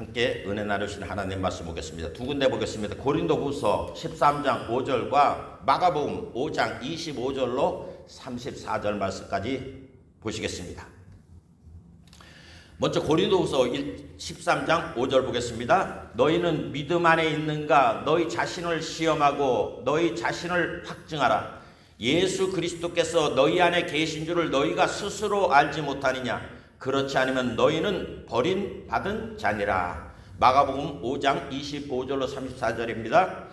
함께 은혜 나누신 하나님 말씀 보겠습니다. 두 군데 보겠습니다. 고린도후서 13장 5절과 마가복음 5장 25절로 34절 말씀까지 보시겠습니다. 먼저 고린도후서 13장 5절 보겠습니다. 너희는 믿음 안에 있는가? 너희 자신을 시험하고 너희 자신을 확증하라. 예수 그리스도께서 너희 안에 계신 줄을 너희가 스스로 알지 못하느냐? 그렇지 않으면 너희는 버림받은 자니라. 마가복음 5장 25절로 34절입니다.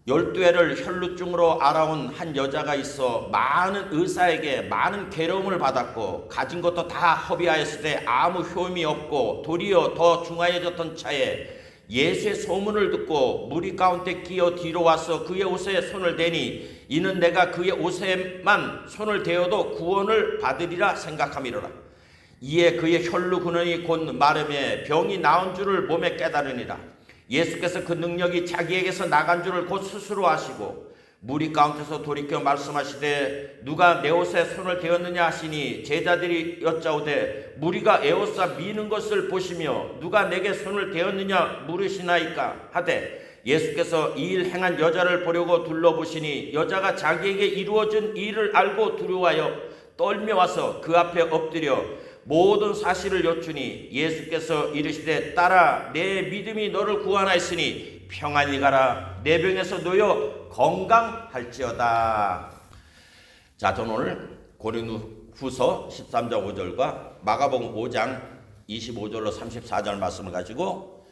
12해를 혈루증으로 알아온 한 여자가 있어 많은 의사에게 많은 괴로움을 받았고 가진 것도 다 허비하였을 때 아무 효험이 없고 도리어 더 중하여졌던 차에 예수의 소문을 듣고 무리 가운데 끼어 뒤로 와서 그의 옷에 손을 대니 이는 내가 그의 옷에만 손을 대어도 구원을 받으리라 생각함이로라. 이에 그의 혈루 근원이 곧 마름에 병이 나은 줄을 몸에 깨달으니라. 예수께서 그 능력이 자기에게서 나간 줄을 곧 스스로 아시고 무리 가운데서 돌이켜 말씀하시되 누가 내 옷에 손을 대었느냐 하시니 제자들이 여짜오되 무리가 에워싸 미는 것을 보시며 누가 내게 손을 대었느냐 물으시나이까 하되 예수께서 이 일 행한 여자를 보려고 둘러보시니 여자가 자기에게 이루어진 일을 알고 두려워하여 떨며 와서 그 앞에 엎드려 모든 사실을 여쭈니 예수께서 이르시되 딸아 내 믿음이 너를 구원하였으니 평안히 가라. 내 병에서 놓여 건강할지어다. 자, 저는 오늘 고린도후서 13장 5절과 마가복음 5장 25절로 34절 말씀을 가지고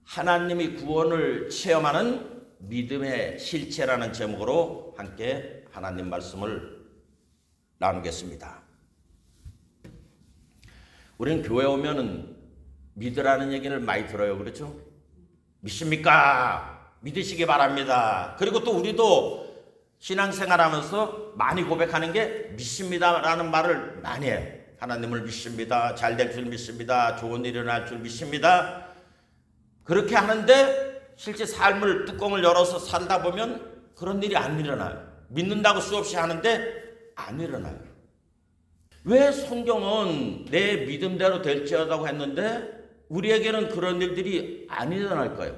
하나님이 구원을 체험하는 믿음의 실체라는 제목으로 함께 하나님 말씀을 나누겠습니다. 우리는 교회 오면은 믿으라는 얘기를 많이 들어요. 그렇죠? 믿습니까? 믿으시기 바랍니다. 그리고 또 우리도 신앙생활 하면서 많이 고백하는 게 믿습니다라는 말을 많이 해요. 하나님을 믿습니다. 잘 될 줄 믿습니다. 좋은 일이 일어날 줄 믿습니다. 그렇게 하는데 실제 삶을 뚜껑을 열어서 살다 보면 그런 일이 안 일어나요. 믿는다고 수없이 하는데 안 일어나요. 왜 성경은 내 믿음대로 될지어다고 했는데 우리에게는 그런 일들이 안 일어날까요?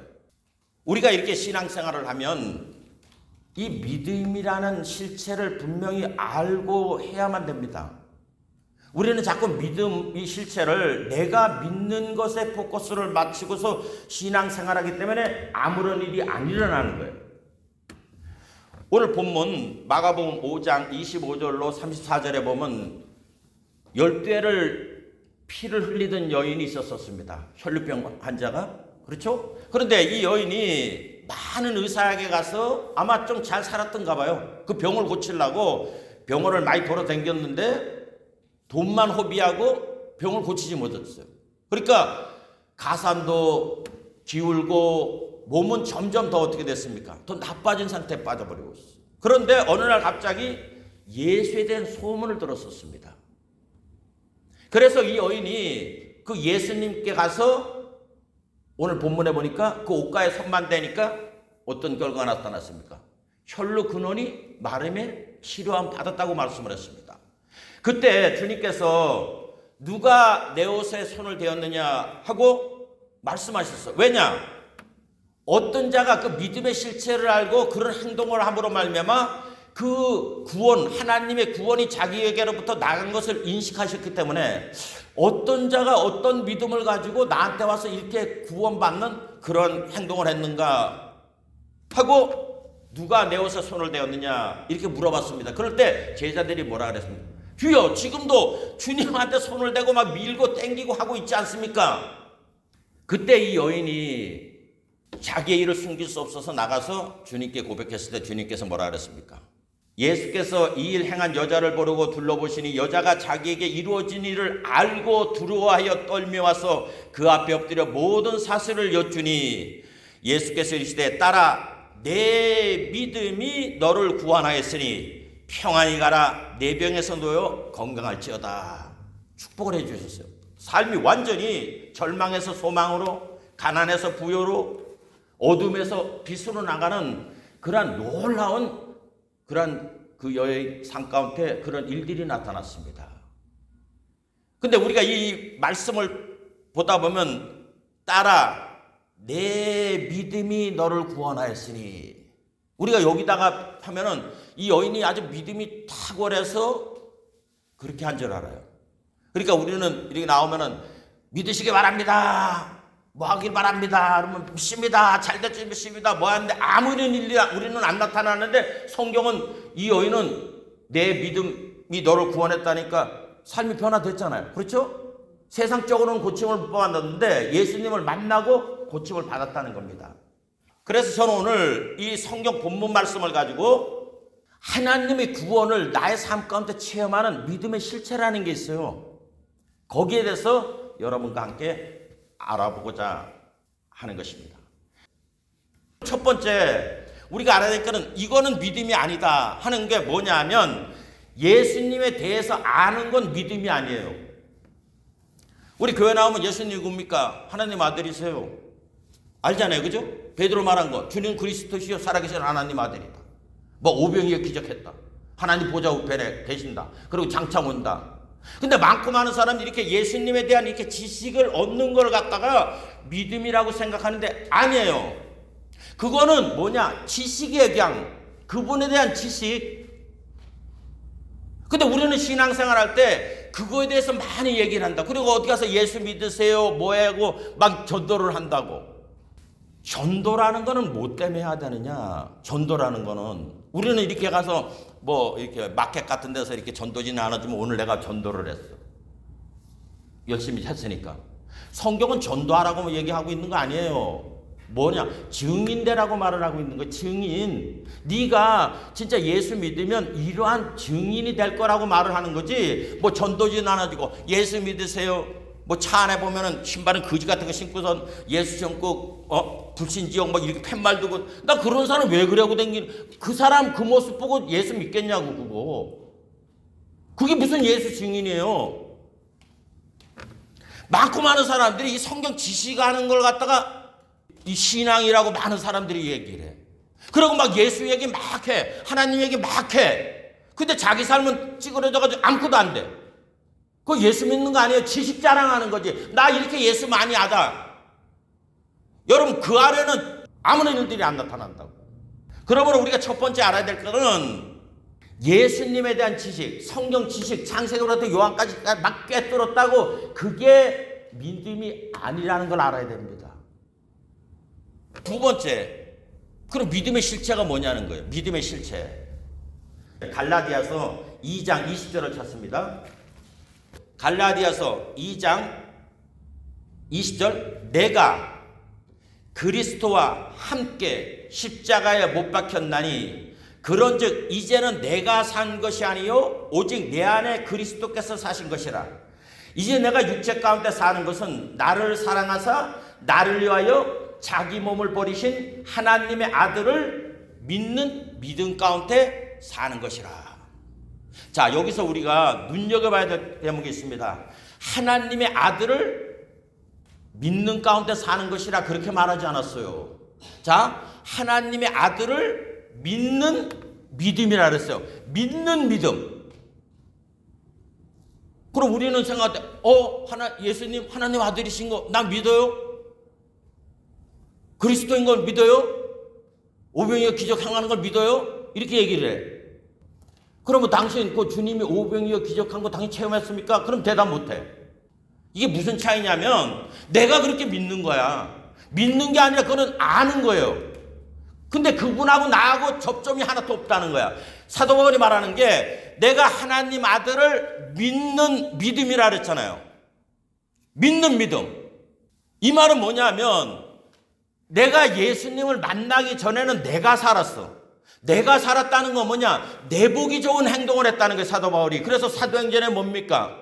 우리가 이렇게 신앙생활을 하면 이 믿음이라는 실체를 분명히 알고 해야만 됩니다. 우리는 자꾸 믿음 이 실체를 내가 믿는 것에 포커스를 맞추고서 신앙생활하기 때문에 아무런 일이 안 일어나는 거예요. 오늘 본문 마가복음 5장 25절로 34절에 보면 12해를 피를 흘리던 여인이 있었습니다. 혈루병 환자가. 그렇죠? 그런데 이 여인이 많은 의사에게 가서 아마 좀 잘 살았던가 봐요. 그 병을 고치려고 병원을 많이 돌아다녔는데 돈만 허비하고 병을 고치지 못했어요. 그러니까 가산도 기울고 몸은 점점 더 어떻게 됐습니까? 더 나빠진 상태에 빠져버리고 있어요. 그런데 어느 날 갑자기 예수에 대한 소문을 들었었습니다. 그래서 이 여인이 그 예수님께 가서 오늘 본문에 보니까 그 옷가에 손만 대니까 어떤 결과가 나타났습니까? 혈루 근원이 마름에 치료함 받았다고 말씀을 했습니다. 그때 주님께서 누가 내 옷에 손을 대었느냐 하고 말씀하셨어요. 왜냐? 어떤 자가 그 믿음의 실체를 알고 그런 행동을 함으로 말미암아 그 구원, 하나님의 구원이 자기에게로부터 나간 것을 인식하셨기 때문에 어떤 자가 어떤 믿음을 가지고 나한테 와서 이렇게 구원받는 그런 행동을 했는가 하고 누가 내 옷에 손을 대었느냐 이렇게 물어봤습니다. 그럴 때 제자들이 뭐라 그랬습니까? 주여 지금도 주님한테 손을 대고 막 밀고 땡기고 하고 있지 않습니까? 그때 이 여인이 자기의 일을 숨길 수 없어서 나가서 주님께 고백했을 때 주님께서 뭐라 그랬습니까? 예수께서 이 일 행한 여자를 보려고 둘러보시니 여자가 자기에게 이루어진 일을 알고 두려워하여 떨며 와서 그 앞에 엎드려 모든 사실을 여쭈니 예수께서 이르시되 딸아 내 믿음이 너를 구원하였으니 평안히 가라. 내 병에서 놓여 건강할지어다. 축복을 해주셨어요. 삶이 완전히 절망에서 소망으로 가난에서 부여로 어둠에서 빛으로 나가는 그러한 놀라운 그런 그 여의 삶 가운데 그런 일들이 나타났습니다. 근데 우리가 이 말씀을 보다 보면 딸아 내 믿음이 너를 구원하였으니. 우리가 여기다가 하면은 이 여인이 아주 믿음이 탁월해서 그렇게 한 줄 알아요. 그러니까 우리는 이렇게 나오면은 믿으시기 바랍니다. 뭐 하길 바랍니다. 그러면 믿습니다. 잘 될지 믿습니다. 뭐 하는데 아무 이런 일이 우리는 안 나타나는데 성경은 이 여인은 내 믿음이 너를 구원했다니까 삶이 변화됐잖아요. 그렇죠? 세상적으로는 고침을 못 받았는데 예수님을 만나고 고침을 받았다는 겁니다. 그래서 저는 오늘 이 성경 본문 말씀을 가지고 하나님의 구원을 나의 삶 가운데 체험하는 믿음의 실체라는 게 있어요. 거기에 대해서 여러분과 함께 알아보고자 하는 것입니다. 첫 번째 우리가 알아야 될 것은 이거는 믿음이 아니다 하는 게 뭐냐면 예수님에 대해서 아는 건 믿음이 아니에요. 우리 교회 나오면 예수님 누굽니까? 하나님 아들이세요. 알잖아요. 그죠? 베드로 말한 거 주님 그리스도시요 살아계신 하나님 아들이다. 뭐 오병이어 기적했다. 하나님 보좌 우편에 계신다. 그리고 장차 온다. 근데 많고 많은 사람들이 이렇게 예수님에 대한 이렇게 지식을 얻는 걸 갖다가 믿음이라고 생각하는데 아니에요. 그거는 뭐냐? 지식이에요. 그냥 그분에 대한 지식. 근데 우리는 신앙생활 할 때 그거에 대해서 많이 얘기를 한다. 그리고 어디 가서 예수 믿으세요 뭐하고 막 전도를 한다고. 전도라는 거는 뭐 때문에 해야 되느냐? 전도라는 거는 우리는 이렇게 가서 뭐 이렇게 마켓 같은 데서 이렇게 전도지 나눠주면 오늘 내가 전도를 했어. 열심히 했으니까. 성경은 전도하라고 얘기하고 있는 거 아니에요. 뭐냐? 증인되라고 말을 하고 있는 거예요. 증인. 네가 진짜 예수 믿으면 이러한 증인이 될 거라고 말을 하는 거지. 뭐 전도지 나눠주고 예수 믿으세요. 뭐 차 안에 보면은 신발은 거지 같은 거 신고선 예수 신고 불신지역 막 이렇게 팻말 두고 나 그런 사람 왜 그러고 댕기는 그 사람 그 모습 보고 예수 믿겠냐고 그거. 그게 무슨 예수 증인이에요. 많고 많은 사람들이 이 성경 지식하는 걸 갖다가 이 신앙이라고 많은 사람들이 얘기를 해. 그리고 막 예수 얘기 막 해. 하나님 얘기 막 해. 근데 자기 삶은 찌그러져가지고 아무것도 안 돼. 그거 예수 믿는 거 아니에요. 지식 자랑하는 거지. 나 이렇게 예수 많이 알아. 여러분 그 안에는 아무런 일들이 안 나타난다고. 그러므로 우리가 첫 번째 알아야 될 것은 예수님에 대한 지식, 성경 지식, 창세기로부터 요한까지 막 꿰뚫었다고 그게 믿음이 아니라는 걸 알아야 됩니다. 두 번째, 그럼 믿음의 실체가 뭐냐는 거예요. 믿음의 실체. 갈라디아서 2장 20절을 찾습니다. 갈라디아서 2장 20절 내가 그리스도와 함께 십자가에 못 박혔나니 그런즉 이제는 내가 산 것이 아니요 오직 내 안에 그리스도께서 사신 것이라. 이제 내가 육체 가운데 사는 것은 나를 사랑하사 나를 위하여 자기 몸을 버리신 하나님의 아들을 믿는 믿음 가운데 사는 것이라. 자, 여기서 우리가 눈여겨봐야 될 대목이 있습니다. 하나님의 아들을 믿는 가운데 사는 것이라 그렇게 말하지 않았어요. 자, 하나님의 아들을 믿는 믿음이라 그랬어요. 믿는 믿음. 그럼 우리는 생각할 때, 예수님 하나님 아들이신 거 난 믿어요? 그리스도인 걸 믿어요? 오병이어 기적 행하는 걸 믿어요? 이렇게 얘기를 해. 그러면 당신 그 주님이 오병이어 기적한 거 당신 체험했습니까? 그럼 대답 못해. 이게 무슨 차이냐면 내가 그렇게 믿는 거야. 믿는 게 아니라 그거는 아는 거예요. 근데 그분하고 나하고 접점이 하나도 없다는 거야. 사도 바울이 말하는 게 내가 하나님 아들을 믿는 믿음이라 그랬잖아요. 믿는 믿음. 이 말은 뭐냐면 내가 예수님을 만나기 전에는 내가 살았어. 내가 살았다는 건 뭐냐? 내보기 좋은 행동을 했다는 거예요, 사도 바울이. 그래서 사도행전에 뭡니까?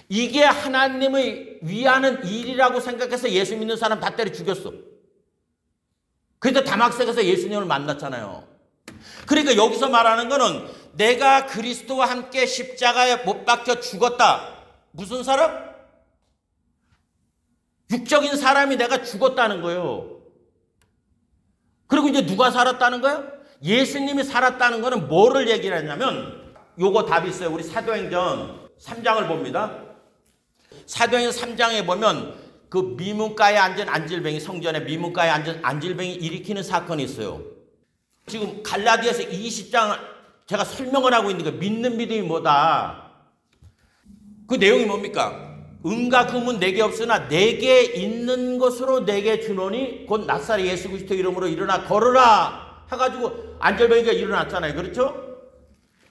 이게 하나님의 위하는 일이라고 생각해서 예수 믿는 사람 다 때려 죽였어. 그래서 다막색에서 예수님을 만났잖아요. 그러니까 여기서 말하는 거는 내가 그리스도와 함께 십자가에 못 박혀 죽었다. 무슨 사람? 육적인 사람이 내가 죽었다는 거예요. 그리고 이제 누가 살았다는 거예요? 예수님이 살았다는 거는 뭐를 얘기를 했냐면 요거 답이 있어요. 우리 사도행전 3장을 봅니다. 사도행전 3장에 보면 그 미문가에 앉은 안질뱅이, 성전에 미문가에 앉은 안질뱅이 일으키는 사건이 있어요. 지금 갈라디아서 20장 제가 설명을 하고 있는 거, 믿는 믿음이 뭐다. 그 내용이 뭡니까? 은과 금은 내게 없으나 내게 있는 것으로 내게 주노니 곧 나사렛 예수 그리스도 이름으로 일어나 걸으라 해가지고 안절뱅이가 일어났잖아요. 그렇죠?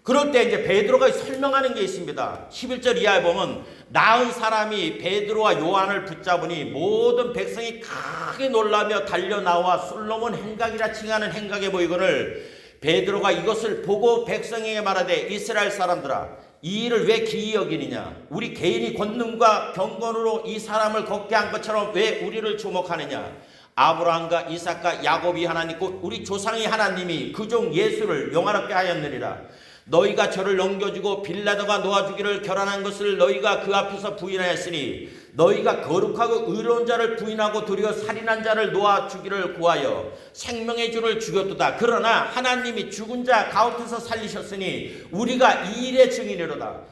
그럴 때 이제 베드로가 설명하는 게 있습니다. 11절 이하에 보면 나은 사람이 베드로와 요한을 붙잡으니 모든 백성이 크게 놀라며 달려나와 솔로몬 행각이라 칭하는 행각에 보이거늘 베드로가 이것을 보고 백성에게 말하되 이스라엘 사람들아 이 일을 왜 기이 여기느냐? 우리 개인이 권능과 경건으로 이 사람을 걷게 한 것처럼 왜 우리를 주목하느냐? 아브라함과 이삭과 야곱이 하나님 곧 우리 조상의 하나님이 그 종 예수를 영화롭게 하였느니라. 너희가 저를 넘겨주고 빌라도가 놓아주기를 결단한 것을 너희가 그 앞에서 부인하였으니 너희가 거룩하고 의로운 자를 부인하고 도리어 살인한 자를 놓아주기를 구하여 생명의 주를 죽였도다. 그러나 하나님이 죽은 자 가운데서 살리셨으니 우리가 이 일의 증인이로다.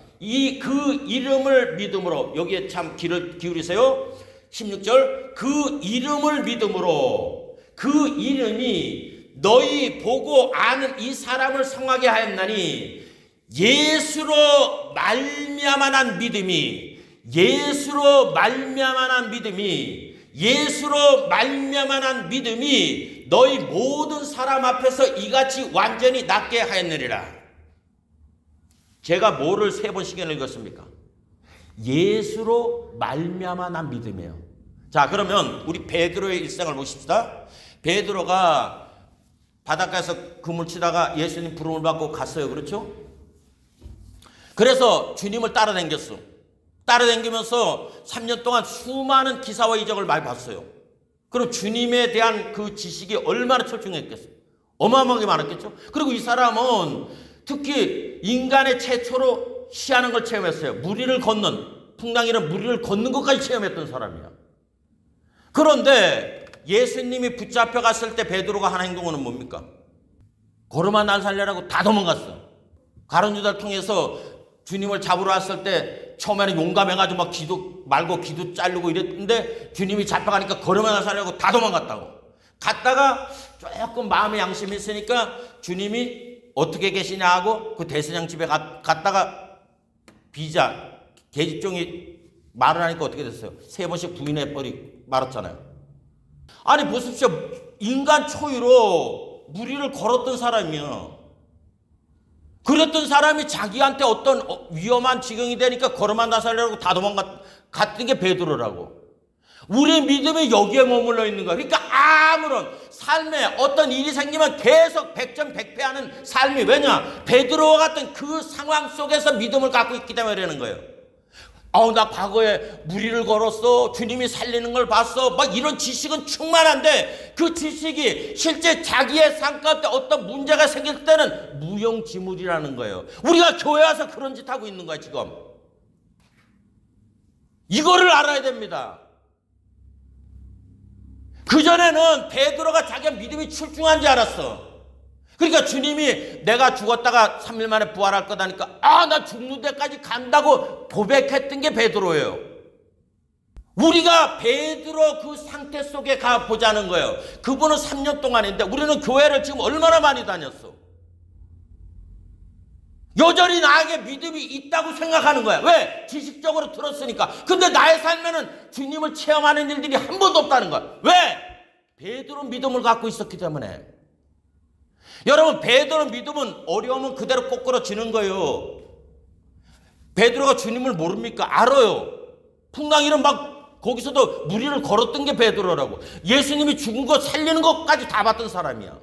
그 이름을 믿음으로, 여기에 참 귀를 기울이세요. 16절 그 이름을 믿음으로, 그 이름이 너희 보고 아는 이 사람을 성하게 하였나니 예수로 말미암아 난 믿음이 너희 모든 사람 앞에서 이같이 완전히 낫게 하였느니라. 제가 뭐를 3번씩이나 읽었습니까? 예수로 말미암아 난 믿음이에요. 자, 그러면 우리 베드로의 일상을 보십시다. 베드로가 바닷가에서 그물 치다가 예수님 부름을 받고 갔어요. 그렇죠? 그래서 주님을 따라다녔어. 따라다니면서 3년 동안 수많은 기사와 이적을 많이 봤어요. 그럼 주님에 대한 그 지식이 얼마나 철중했겠어요? 어마어마하게 많았겠죠? 그리고 이 사람은 특히 인간의 최초로 시하는 걸 체험했어요. 무리를 걷는, 풍랑이란 무리를 걷는 것까지 체험했던 사람이야. 그런데 예수님이 붙잡혀 갔을 때 베드로가 한 행동은 뭡니까? 걸음아 날 살려라고 다 도망갔어. 가룟 유다를 통해서 주님을 잡으러 왔을 때 처음에는 용감해가지고 막 기도 말고 기도 자르고 이랬는데 주님이 잡혀가니까 걸음아 날 살려고 다 도망갔다고. 갔다가 조금 마음의 양심이 있으니까 주님이 어떻게 계시냐 하고 그 대제사장 집에 갔다가 비자 계집종이 말을 하니까 어떻게 됐어요? 3번씩 부인해 말았잖아요. 아니 보십시오. 인간 초유로 무리를 걸었던 사람이요. 그랬던 사람이 자기한테 어떤 위험한 지경이 되니까 걸음아 나살려고 다 도망갔던 게 베드로라고. 우리의 믿음이 여기에 머물러 있는 거야. 그러니까 아무런 삶에 어떤 일이 생기면 계속 백전백패하는 삶이, 왜냐? 베드로와 같은 그 상황 속에서 믿음을 갖고 있기 때문에 그러는 거예요. 나 과거에 무리를 걸었어. 주님이 살리는 걸 봤어. 막 이런 지식은 충만한데 그 지식이 실제 자기의 삶 가운데 어떤 문제가 생길 때는 무용지물이라는 거예요. 우리가 교회 와서 그런 짓 하고 있는 거야 지금. 이거를 알아야 됩니다. 그전에는 베드로가 자기가 믿음이 출중한지 알았어. 그러니까 주님이 내가 죽었다가 3일 만에 부활할 거다니까 나 죽는 데까지 간다고 고백했던 게 베드로예요. 우리가 베드로 그 상태 속에 가보자는 거예요. 그분은 3년 동안인데 우리는 교회를 지금 얼마나 많이 다녔어. 여전히 나에게 믿음이 있다고 생각하는 거야. 왜? 지식적으로 들었으니까. 근데 나의 삶에는 주님을 체험하는 일들이 한 번도 없다는 거야. 왜? 베드로 믿음을 갖고 있었기 때문에. 여러분, 베드로 믿음은 어려우면 그대로 꼬꾸러지는 거예요. 베드로가 주님을 모릅니까? 알아요. 풍랑이는 막 거기서도 무리를 걸었던 게 베드로라고. 예수님이 죽은 거 살리는 것까지 다 봤던 사람이야.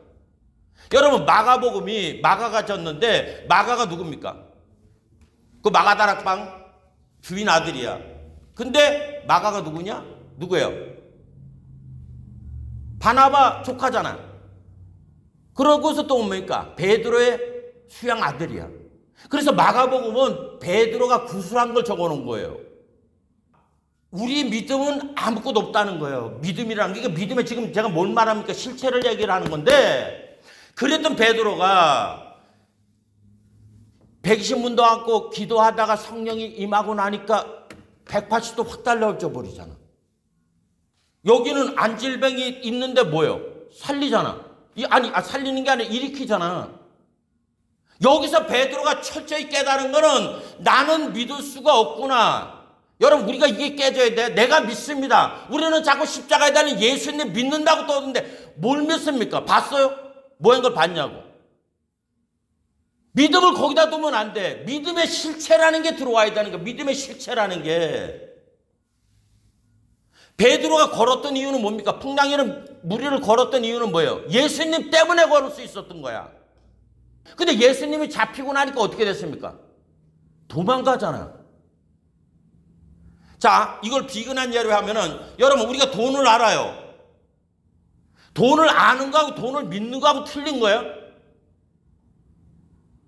여러분, 마가복음이 마가가 졌는데 마가가 누굽니까? 그 마가다락방 주인 아들이야. 근데 마가가 누구냐? 누구예요? 바나바 조카잖아. 그러고서 또 뭡니까? 베드로의 수양 아들이야. 그래서 마가복음은 베드로가 구술한 걸 적어놓은 거예요. 우리 믿음은 아무것도 없다는 거예요. 믿음이라는 게, 믿음에 지금 제가 뭘 말합니까? 실체를 얘기를 하는 건데, 그랬던 베드로가 120문도 안고 기도하다가 성령이 임하고 나니까 180도 확 달라져 버리잖아. 여기는 안질병이 있는데 뭐예요? 살리잖아. 살리는 게 아니라 일으키잖아. 여기서 베드로가 철저히 깨달은 거는 나는 믿을 수가 없구나. 여러분, 우리가 이게 깨져야 돼. 내가 믿습니다. 우리는 자꾸 십자가에 달린 예수님 믿는다고 떠드는데 뭘 믿습니까? 봤어요? 뭐한 걸 봤냐고. 믿음을 거기다 두면 안 돼. 믿음의 실체라는 게 들어와야 되는 거야. 믿음의 실체라는 게. 베드로가 걸었던 이유는 뭡니까? 풍랑에는 무리를 걸었던 이유는 뭐예요? 예수님 때문에 걸을 수 있었던 거야. 근데 예수님이 잡히고 나니까 어떻게 됐습니까? 도망가잖아. 자, 이걸 비근한 예로 하면은, 여러분, 우리가 돈을 알아요. 돈을 아는 거하고 돈을 믿는 거하고 틀린 거예요?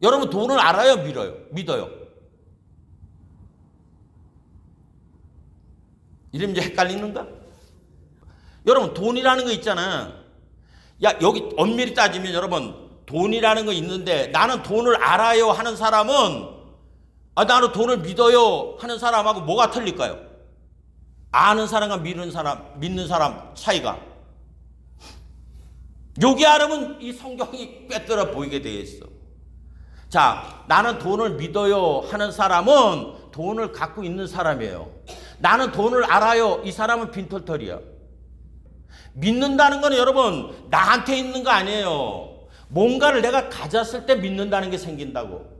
여러분, 돈을 알아요? 믿어요? 이러면 이제 헷갈리는가? 여러분, 돈이라는 거 있잖아. 야, 여기 엄밀히 따지면 여러분, 돈이라는 거 있는데 나는 돈을 알아요 하는 사람은 나는 돈을 믿어요 하는 사람하고 뭐가 틀릴까요? 아는 사람과 믿는 사람 차이가. 여기 알으면 이 성경이 꿰뚫어 보이게 되어 있어. 자, 나는 돈을 믿어요 하는 사람은 돈을 갖고 있는 사람이에요. 나는 돈을 알아요. 이 사람은 빈털털이야. 믿는다는 건 여러분 나한테 있는 거 아니에요. 뭔가를 내가 가졌을 때 믿는다는 게 생긴다고.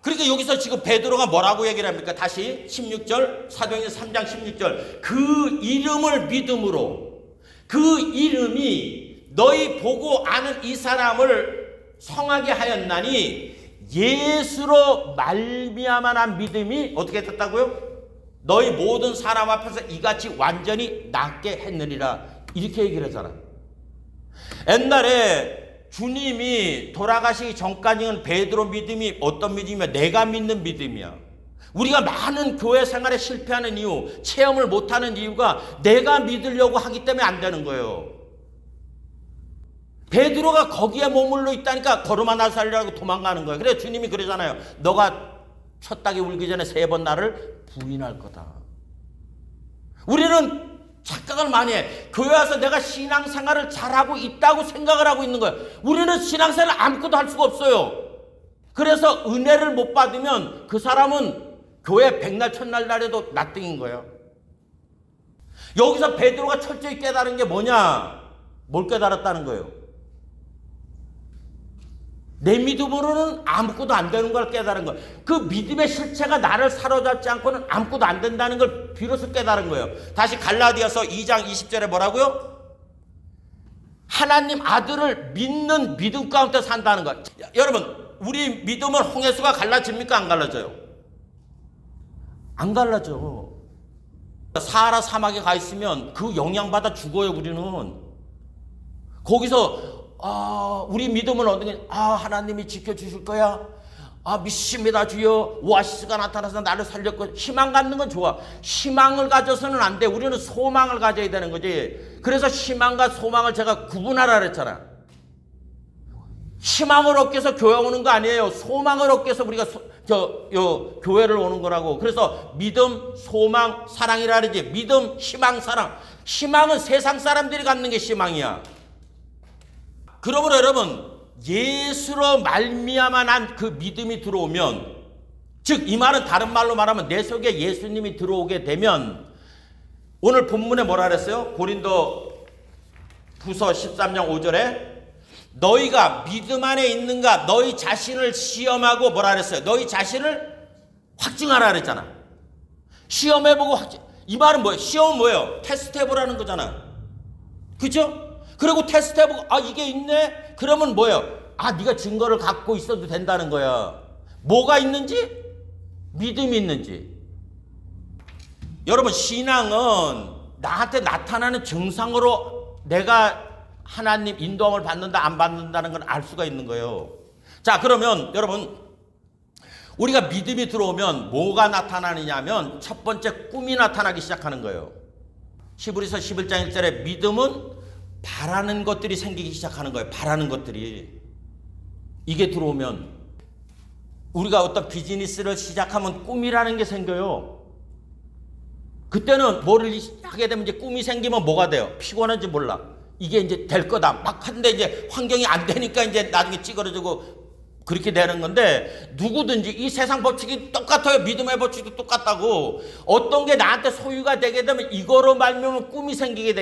그러니까 여기서 지금 베드로가 뭐라고 얘기를 합니까? 다시 16절, 사도행전 3장 16절. 그 이름을 믿음으로, 그 이름이 너희 보고 아는 이 사람을 성하게 하였나니 예수로 말미암아 난 믿음이 어떻게 됐다고요? 너희 모든 사람 앞에서 이같이 완전히 낫게 했느니라. 이렇게 얘기를 하잖아. 옛날에 주님이 돌아가시기 전까지는 베드로 믿음이 어떤 믿음이야? 내가 믿는 믿음이야. 우리가 많은 교회 생활에 실패하는 이유, 체험을 못하는 이유가 내가 믿으려고 하기 때문에 안 되는 거예요. 베드로가 거기에 머물러 있다니까 걸음아 나 살리라고 도망가는 거예요. 그래서 주님이 그러잖아요. 너가 첫 닭이 울기 전에 3번 나를 부인할 거다. 우리는 착각을 많이 해. 교회 와서 내가 신앙생활을 잘하고 있다고 생각을 하고 있는 거예요. 우리는 신앙생활을 아무것도 할 수가 없어요. 그래서 은혜를 못 받으면 그 사람은 교회 백날 첫날 날에도 납등인 거예요. 여기서 베드로가 철저히 깨달은 게 뭐냐? 뭘 깨달았다는 거예요? 내 믿음으로는 아무것도 안 되는 걸 깨달은 거예요. 그 믿음의 실체가 나를 사로잡지 않고는 아무것도 안 된다는 걸 비로소 깨달은 거예요. 다시 갈라디아서 2장 20절에 뭐라고요? 하나님 아들을 믿는 믿음 가운데 산다는 것. 여러분, 우리 믿음은 홍해수가 갈라집니까? 안 갈라져요? 안 갈라져. 사하라 사막에 가 있으면 그 영향받아 죽어요. 우리는 거기서 우리 믿음은 어떻게? 하나님이 지켜주실 거야. 믿습니다 주여. 오아시스가 나타나서 나를 살렸고. 희망 갖는 건 좋아. 희망을 가져서는 안 돼. 우리는 소망을 가져야 되는 거지. 그래서 희망과 소망을 제가 구분하라 그랬잖아. 희망을 얻기 위해서 교회 오는 거 아니에요. 소망을 얻기 위해서 우리가 교회를 오는 거라고. 그래서 믿음, 소망, 사랑이라 그러지. 믿음, 희망, 사랑. 희망은 세상 사람들이 갖는 게 희망이야. 그러므로 여러분, 예수로 말미암아 난 그 믿음이 들어오면, 즉 이 말은 다른 말로 말하면 내 속에 예수님이 들어오게 되면, 오늘 본문에 뭐라 그랬어요? 고린도 후서 13장 5절에 너희가 믿음 안에 있는가 너희 자신을 시험하고 뭐라 그랬어요? 너희 자신을 확증하라 그랬잖아. 시험해보고 이 말은 뭐예요? 시험은 뭐예요? 테스트해보라는 거잖아. 그죠? 그리고 테스트해보고 이게 있네? 그러면 뭐예요? 네가 증거를 갖고 있어도 된다는 거야. 뭐가 있는지? 믿음이 있는지. 여러분, 신앙은 나한테 나타나는 증상으로 내가 하나님 인도함을 받는다 안 받는다는 걸 알 수가 있는 거예요. 자, 그러면 여러분, 우리가 믿음이 들어오면 뭐가 나타나느냐 하면 첫 번째 꿈이 나타나기 시작하는 거예요. 히브리서 11장 1절에 믿음은 바라는 것들이 생기기 시작하는 거예요. 바라는 것들이. 이게 들어오면 우리가 어떤 비즈니스를 시작하면 꿈이라는 게 생겨요. 그때는 뭐를 하게 되면 이제 꿈이 생기면 뭐가 돼요? 피곤한지 몰라. 이게 이제 될 거다. 막 하는데 이제 환경이 안 되니까 이제 나중에 찌그러지고 그렇게 되는 건데, 누구든지 이 세상 법칙이 똑같아요. 믿음의 법칙도 똑같다고. 어떤 게 나한테 소유가 되게 되면 이거로 말미암아 꿈이 생기게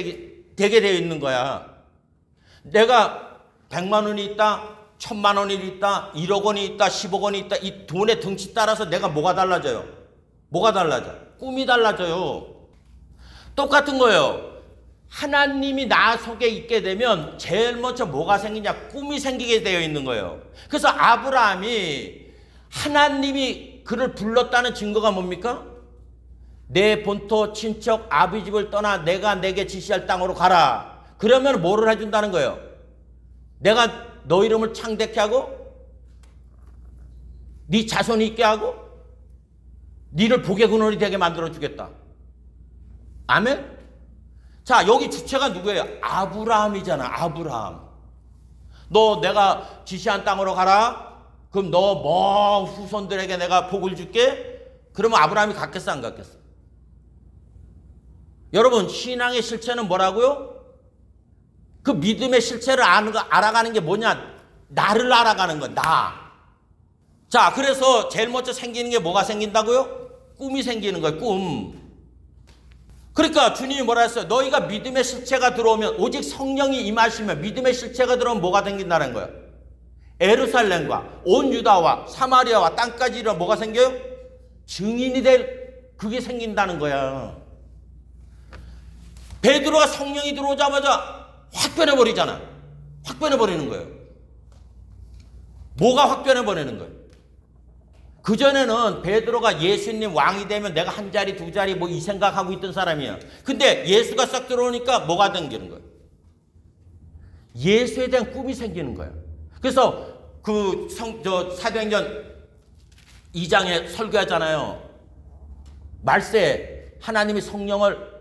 되게 되어 있는 거야. 내가 100만 원이 있다, 1000만 원이 있다, 1억 원이 있다, 10억 원이 있다. 이 돈의 덩치 따라서 내가 뭐가 달라져요? 뭐가 달라져? 꿈이 달라져요. 똑같은 거예요. 하나님이 나 속에 있게 되면 제일 먼저 뭐가 생기냐? 꿈이 생기게 되어 있는 거예요. 그래서 아브라함이 하나님이 그를 불렀다는 증거가 뭡니까? 내 본토 친척 아비 집을 떠나 내가 내게 지시할 땅으로 가라. 그러면 뭐를 해준다는 거예요? 내가 너 이름을 창대케 하고 네 자손이 있게 하고 네를 복의 근원이 되게 만들어 주겠다. 아멘? 자, 여기 주체가 누구예요? 아브라함이잖아. 아브라함. 너 내가 지시한 땅으로 가라. 그럼 너 먼 후손들에게 내가 복을 줄게. 그러면 아브라함이 갔겠어, 안 갔겠어? 여러분, 신앙의 실체는 뭐라고요? 그 믿음의 실체를 알아가는 게 뭐냐? 나를 알아가는 거야. 나. 자, 그래서 제일 먼저 생기는 게 뭐가 생긴다고요? 꿈이 생기는 거예요. 꿈. 그러니까 주님이 뭐라 했어요? 너희가 믿음의 실체가 들어오면, 오직 성령이 임하시면 믿음의 실체가 들어오면 뭐가 생긴다는 거예요? 예루살렘과 온 유다와 사마리아와 땅까지 이르러 뭐가 생겨요? 증인이 될, 그게 생긴다는 거야. 베드로가 성령이 들어오자마자 확 변해버리잖아. 확 변해버리는 거예요. 뭐가 확 변해버리는 거예요? 그전에는 베드로가 예수님 왕이 되면 내가 한 자리 두 자리 뭐 이 생각하고 있던 사람이야. 근데 예수가 싹 들어오니까 뭐가 생기는 거예요? 예수에 대한 꿈이 생기는 거예요. 그래서 사도행전 2장에 설교하잖아요. 말세 하나님이 성령을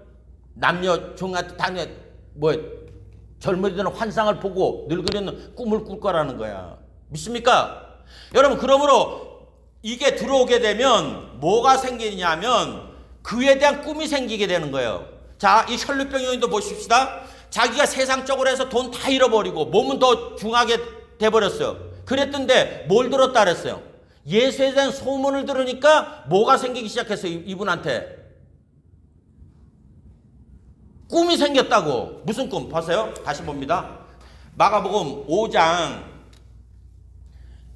남녀 종한테 다 젊은이들은 환상을 보고 늙은이는 꿈을 꿀 거라는 거야. 믿습니까? 여러분, 그러므로 이게 들어오게 되면 뭐가 생기냐면 그에 대한 꿈이 생기게 되는 거예요. 자, 이 혈루병 여인도 보십시다. 자기가 세상적으로 해서 돈 다 잃어버리고 몸은 더 중하게 돼버렸어요. 그랬던데 뭘 들었다 그랬어요? 예수에 대한 소문을 들으니까 뭐가 생기기 시작했어요? 이분한테 꿈이 생겼다고. 무슨 꿈? 보세요. 다시 봅니다. 마가복음 5장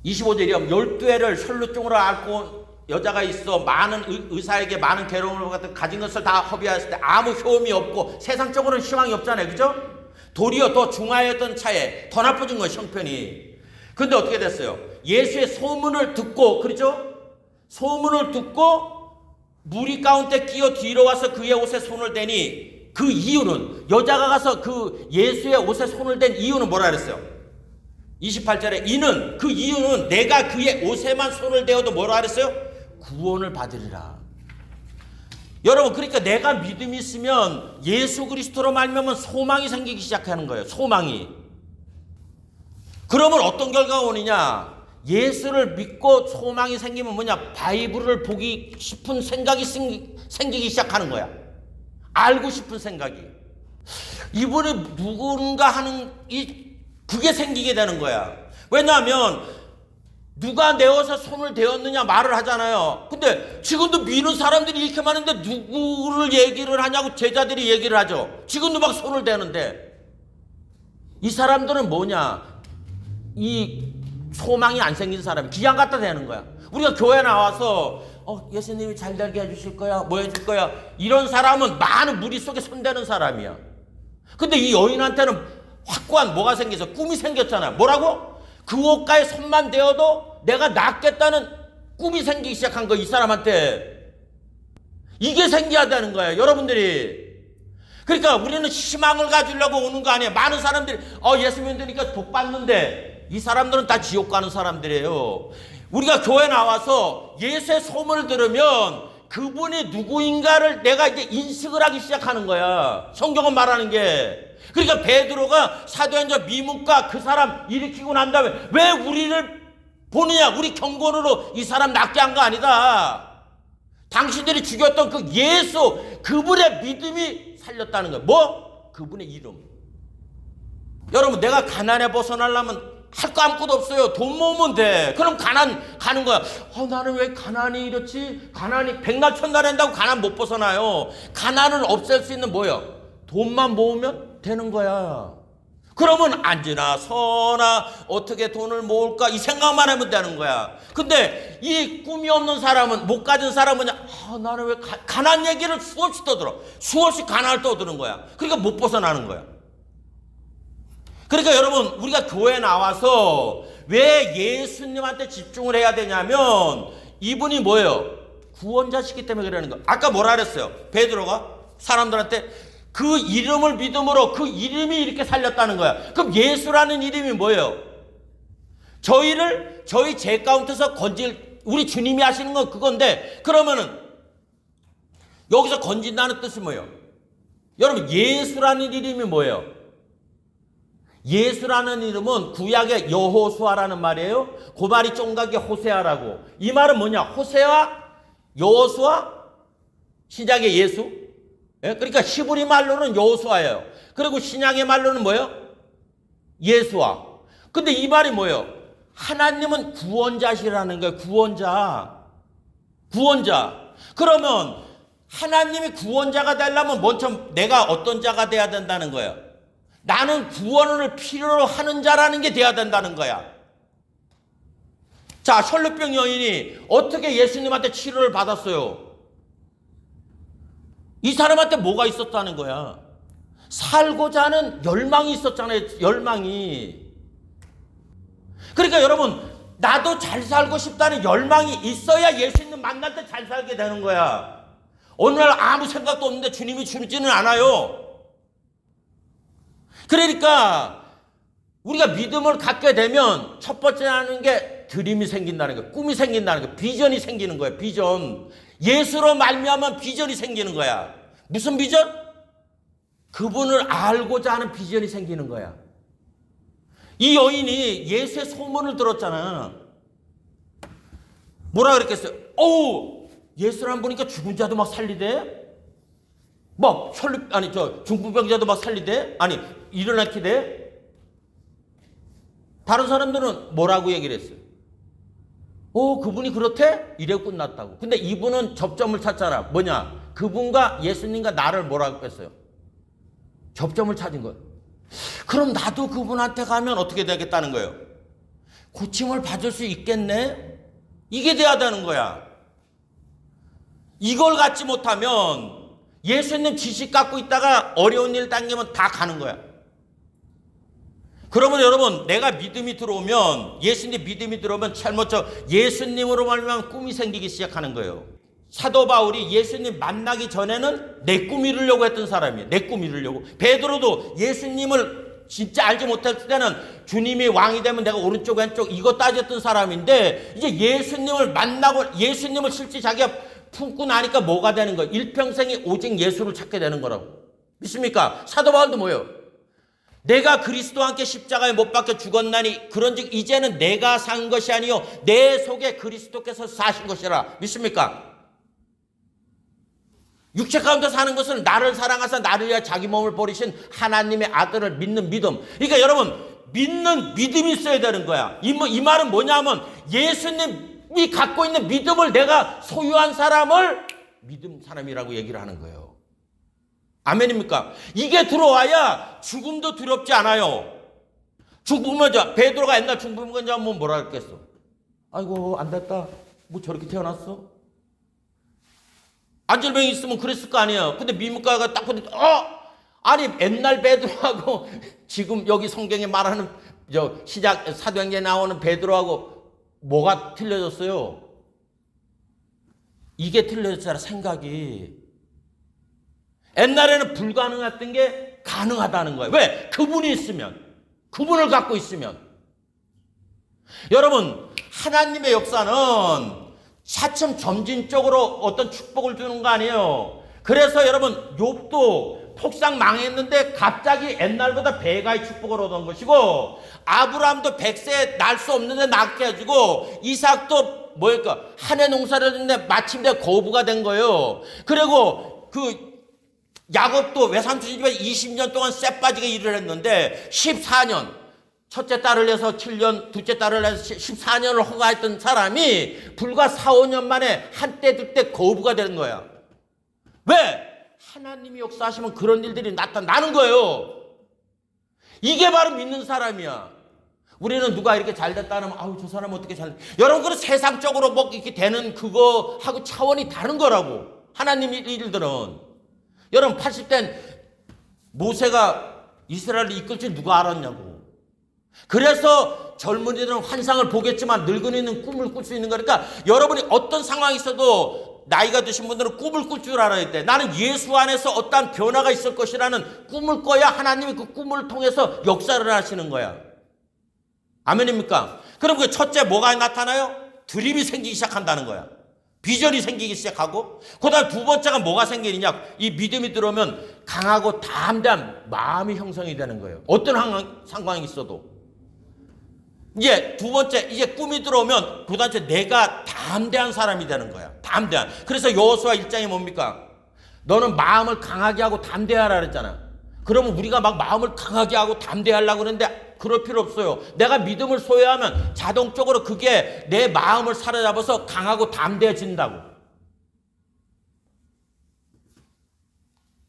25절이요. 12회를 혈루증으로 앓고 여자가 있어 많은 의사에게 많은 괴로움을 가진 것을 다 허비하였을 때 아무 효험이 없고 세상적으로는 희망이 없잖아요. 그죠? 도리어 더 중하였던 차에 더 나빠진 거예요. 형편이. 근데 어떻게 됐어요? 예수의 소문을 듣고, 그렇죠? 소문을 듣고 무리 가운데 끼어 뒤로 와서 그의 옷에 손을 대니, 그 이유는, 여자가 가서 그 예수의 옷에 손을 댄 이유는 뭐라 그랬어요? 28절에 그 이유는 내가 그의 옷에만 손을 대어도 뭐라 그랬어요? 구원을 받으리라. 여러분, 그러니까 내가 믿음이 있으면 예수 그리스도로 말미암아 소망이 생기기 시작하는 거예요. 소망이. 그러면 어떤 결과가 오느냐? 예수를 믿고 소망이 생기면 뭐냐? 바이블을 보기 싶은 생각이 생기기 시작하는 거야. 알고 싶은 생각이. 이분이 누군가 하는 그게 생기게 되는 거야. 왜냐하면 누가 내 옷에 손을 대었느냐 말을 하잖아요. 근데 지금도 믿는 사람들이 이렇게 많은데 누구를 얘기를 하냐고 제자들이 얘기를 하죠. 지금도 막 손을 대는데 이 사람들은 뭐냐? 이 소망이 안 생긴 사람이 기양 갖다 대는 거야. 우리가 교회 나와서 예수님이 잘 되게 해주실 거야, 뭐 해줄 거야, 이런 사람은 많은 무리 속에 손대는 사람이야. 근데 이 여인한테는 확고한 뭐가 생겨서 꿈이 생겼잖아요. 뭐라고? 그 옷가에 손만 대어도 내가 낫겠다는 꿈이 생기기 시작한 거, 이 사람한테. 이게 생겨야 되는 거예요, 여러분들이. 그러니까 우리는 희망을 가지려고 오는 거 아니에요. 많은 사람들이 예수 믿으니까 복 받는데 이 사람들은 다 지옥 가는 사람들이에요. 우리가 교회 나와서 예수의 소문을 들으면 그분이 누구인가를 내가 이제 인식을 하기 시작하는 거야. 성경은 말하는 게. 그러니까 베드로가 사도행전 미문과 그 사람 일으키고 난 다음에 왜 우리를 보느냐? 우리 경건으로 이 사람 낫게 한 거 아니다. 당신들이 죽였던 그 예수, 그분의 믿음이 살렸다는 거예요. 뭐? 그분의 이름. 여러분, 내가 가난에 벗어나려면 할 거 아무것도 없어요. 돈 모으면 돼. 그럼 가난 가는 거야. 나는 왜 가난이 이렇지? 가난이 백날 천날 한다고 가난 못 벗어나요. 가난을 없앨 수 있는 뭐예요? 돈만 모으면 되는 거야. 그러면 앉으나 서나 어떻게 돈을 모을까 이 생각만 하면 되는 거야. 근데 이 꿈이 없는 사람은, 못 가진 사람은 나는 왜 가난 얘기를 수없이 떠들어. 수없이 가난을 떠드는 거야. 그러니까 못 벗어나는 거야. 그러니까 여러분, 우리가 교회에 나와서 왜 예수님한테 집중을 해야 되냐면 이분이 뭐예요? 구원자시기 때문에 그러는 거예요. 아까 뭐라 그랬어요? 베드로가 사람들한테 그 이름을 믿음으로 그 이름이 이렇게 살렸다는 거야. 그럼 예수라는 이름이 뭐예요? 저희를 저희 죄 가운데서 건질, 우리 주님이 하시는 건 그건데, 그러면은 여기서 건진다는 뜻이 뭐예요? 여러분, 예수라는 이름이 뭐예요? 예수라는 이름은 구약의 여호수아라는 말이에요. 그 말이 쫑각의 호세아라고. 이 말은 뭐냐? 호세아, 여호수아, 신약의 예수. 예? 그러니까 히브리 말로는 여호수아예요. 그리고 신약의 말로는 뭐예요? 예수아. 근데 이 말이 뭐예요? 하나님은 구원자시라는 거예요. 구원자. 그러면 하나님이 구원자가 되려면 먼저 내가 어떤 자가 돼야 된다는 거예요? 나는 구원을 필요로 하는 자라는 게 돼야 된다는 거야. 자, 혈루병 여인이 어떻게 예수님한테 치료를 받았어요? 이 사람한테 뭐가 있었다는 거야? 살고자 하는 열망이 있었잖아요. 열망이. 그러니까 여러분, 나도 잘 살고 싶다는 열망이 있어야 예수님 만날 때 잘 살게 되는 거야. 어느 날 아무 생각도 없는데 주님이 주지는 않아요. 그러니까 우리가 믿음을 갖게 되면 첫 번째 하는 게 드림이 생긴다는 거예요. 꿈이 생긴다는 거예요. 비전이 생기는 거예요. 비전. 예수로 말미암아 비전이 생기는 거야. 무슨 비전? 그분을 알고자 하는 비전이 생기는 거야. 이 여인이 예수의 소문을 들었잖아. 뭐라 그랬겠어요? 예수를 보니까 죽은 자도 막 살리대? 막 중풍병자도 막 살리대? 아니, 일어나게 돼? 다른 사람들은 뭐라고 얘기를 했어요? 그분이 그렇대? 이래 끝났다고. 근데 이분은 접점을 찾잖아. 뭐냐? 그분과 예수님과 나를 뭐라고 했어요? 접점을 찾은 거예요. 그럼 나도 그분한테 가면 어떻게 되겠다는 거예요? 고침을 받을 수 있겠네? 이게 돼야 되는 거야. 이걸 갖지 못하면 예수님 지식 갖고 있다가 어려운 일 당기면 다 가는 거야. 그러면 여러분, 내가 믿음이 들어오면, 예수님 믿음이 들어오면 잘못쳐 예수님으로 말미암아 꿈이 생기기 시작하는 거예요. 사도 바울이 예수님 만나기 전에는 내 꿈 이루려고 했던 사람이에요. 내 꿈 이루려고. 베드로도 예수님을 진짜 알지 못했을 때는 주님이 왕이 되면 내가 오른쪽 왼쪽 이거 따졌던 사람인데, 이제 예수님을 만나고 예수님을 실제 자기가 품고 나니까 뭐가 되는 거예요? 일평생이 오직 예수를 찾게 되는 거라고. 믿습니까? 사도 바울도 뭐예요? 내가 그리스도와 함께 십자가에 못 박혀 죽었나니 그런즉 이제는 내가 산 것이 아니요 내 속에 그리스도께서 사신 것이라. 믿습니까? 육체 가운데 사는 것은 나를 사랑하사 나를 위하여 자기 몸을 버리신 하나님의 아들을 믿는 믿음. 그러니까 여러분, 믿는 믿음이 있어야 되는 거야. 이 말은 뭐냐면 예수님이 갖고 있는 믿음을 내가 소유한 사람을 믿음 사람이라고 얘기를 하는 거예요. 아멘입니까? 이게 들어와야 죽음도 두렵지 않아요. 죽으면 베드로가 옛날 중풍병자 하면 뭐라 했겠어? 아이고 안 됐다. 뭐 저렇게 태어났어? 안절병이 있으면 그랬을 거 아니에요. 근데 미문과가 딱 보니까 아니 옛날 베드로하고 지금 여기 성경에 말하는 시작 사도행전에 나오는 베드로하고 뭐가 틀려졌어요? 이게 틀려졌잖아. 생각이. 옛날에는 불가능했던 게 가능하다는 거예요. 왜? 그분이 있으면. 그분을 갖고 있으면. 여러분, 하나님의 역사는 차츰 점진적으로 어떤 축복을 주는 거 아니에요. 그래서 여러분, 욥도 폭삭 망했는데 갑자기 옛날보다 배가의 축복을 얻은 것이고, 아브라함도 100세 날 수 없는데 낳게 해주고, 이삭도 뭐랄까 한 해 농사를 했는데 마침내 거부가 된 거예요. 그리고 그 야곱도 외삼촌 집에 20년 동안 쎄빠지게 일을 했는데 14년 첫째 딸을 내서 7년, 둘째 딸을 내서 14년을 허가했던 사람이 불과 4, 5년 만에 한때 둘때 거부가 되는 거야. 왜? 하나님이 역사하시면 그런 일들이 나타나는 거예요. 이게 바로 믿는 사람이야. 우리는 누가 이렇게 잘 됐다 하면 아우 저 사람 어떻게 잘 됐다. 여러분 그런 세상적으로 뭐 이렇게 되는 그거하고 차원이 다른 거라고. 하나님 일들은. 여러분 80대 모세가 이스라엘을 이끌 줄 누가 알았냐고. 그래서 젊은이들은 환상을 보겠지만 늙은이는 꿈을 꿀 수 있는 거니까 여러분이 어떤 상황이 있어도 나이가 드신 분들은 꿈을 꿀 줄 알아야 돼. 나는 예수 안에서 어떠한 변화가 있을 것이라는 꿈을 꿔야 하나님이 그 꿈을 통해서 역사를 하시는 거야. 아멘입니까? 그럼 그 첫째 뭐가 나타나요? 드림이 생기기 시작한다는 거야. 비전이 생기기 시작하고 그 다음 두 번째가 뭐가 생기느냐. 이 믿음이 들어오면 강하고 담대한 마음이 형성이 되는 거예요. 어떤 상황이 있어도. 이제 두 번째 이제 꿈이 들어오면 그 다음째 내가 담대한 사람이 되는 거야. 담대한. 그래서 여호수아 1장이 뭡니까? 너는 마음을 강하게 하고 담대하라 그랬잖아. 그러면 우리가 막 마음을 강하게 하고 담대하려고 그러는데 그럴 필요 없어요. 내가 믿음을 소유하면 자동적으로 그게 내 마음을 사로잡아서 강하고 담대해진다고.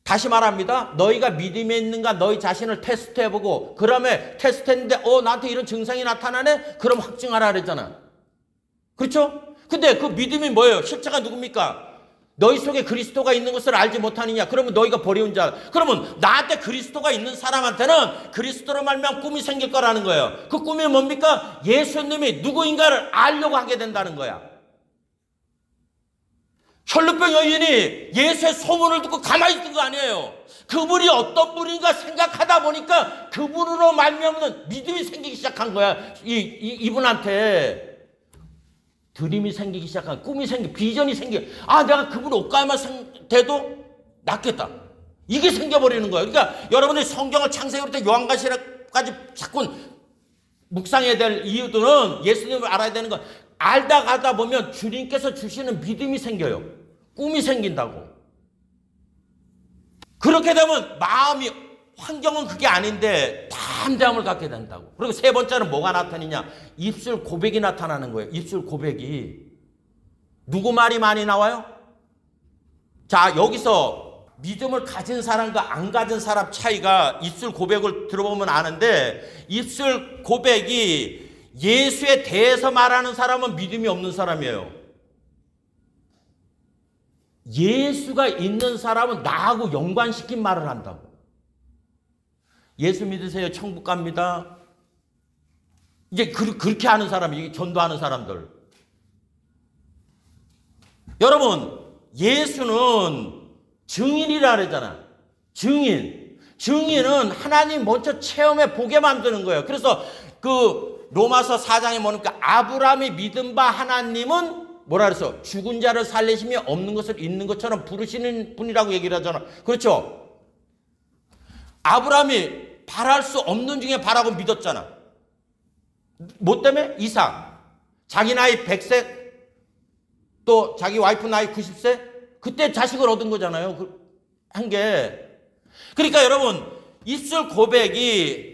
다시 말합니다. 너희가 믿음이 있는가 너희 자신을 테스트해보고 그러면 테스트했는데 나한테 이런 증상이 나타나네? 그럼 확증하라 그랬잖아. 그렇죠? 근데 그 믿음이 뭐예요? 실체가 누굽니까? 너희 속에 그리스도가 있는 것을 알지 못하느냐? 그러면 너희가 버려온 자. 그러면 나한테 그리스도가 있는 사람한테는 그리스도로 말미암아 꿈이 생길 거라는 거예요. 그 꿈이 뭡니까? 예수님이 누구인가를 알려고 하게 된다는 거야. 혈루병 여인이 예수의 소문을 듣고 가만히 있던 거 아니에요. 그분이 어떤 분인가 생각하다 보니까 그분으로 말미암는 믿음이 생기기 시작한 거야. 이분한테 드림이 생기기 시작한, 꿈이 생기, 비전이 생기. 내가 그분 옷가에만 돼도 낫겠다. 이게 생겨버리는 거예요. 그러니까 여러분들이 성경을 창세기부터 요한계시록까지 자꾸 묵상해야 될 이유들은 예수님을 알아야 되는 건 알다 가다 보면 주님께서 주시는 믿음이 생겨요. 꿈이 생긴다고. 그렇게 되면 마음이, 환경은 그게 아닌데 담대함을 갖게 된다고. 그리고 세 번째는 뭐가 나타나냐? 입술 고백이 나타나는 거예요. 입술 고백이. 누구 말이 많이 나와요? 자, 여기서 믿음을 가진 사람과 안 가진 사람 차이가 입술 고백을 들어보면 아는데, 입술 고백이 예수에 대해서 말하는 사람은 믿음이 없는 사람이에요. 예수가 있는 사람은 나하고 연관시킨 말을 한다고. 예수 믿으세요. 천국 갑니다. 이제 그렇게 하는 사람이, 전도하는 사람들. 여러분, 예수는 증인이라 그러잖아. 증인. 증인은 하나님 먼저 체험해 보게 만드는 거예요. 그래서 그 로마서 4장에 뭐니까 아브라함이 믿은 바 하나님은 뭐라 그래서 죽은 자를 살리시며 없는 것을 있는 것처럼 부르시는 분이라고 얘기를 하잖아. 그렇죠? 아브라함이 바랄 수 없는 중에 바라고 믿었잖아. 뭐 때문에? 이삭. 자기 나이 100세 또 자기 와이프 나이 90세 그때 자식을 얻은 거잖아요. 한 게. 그러니까 여러분, 입술 고백이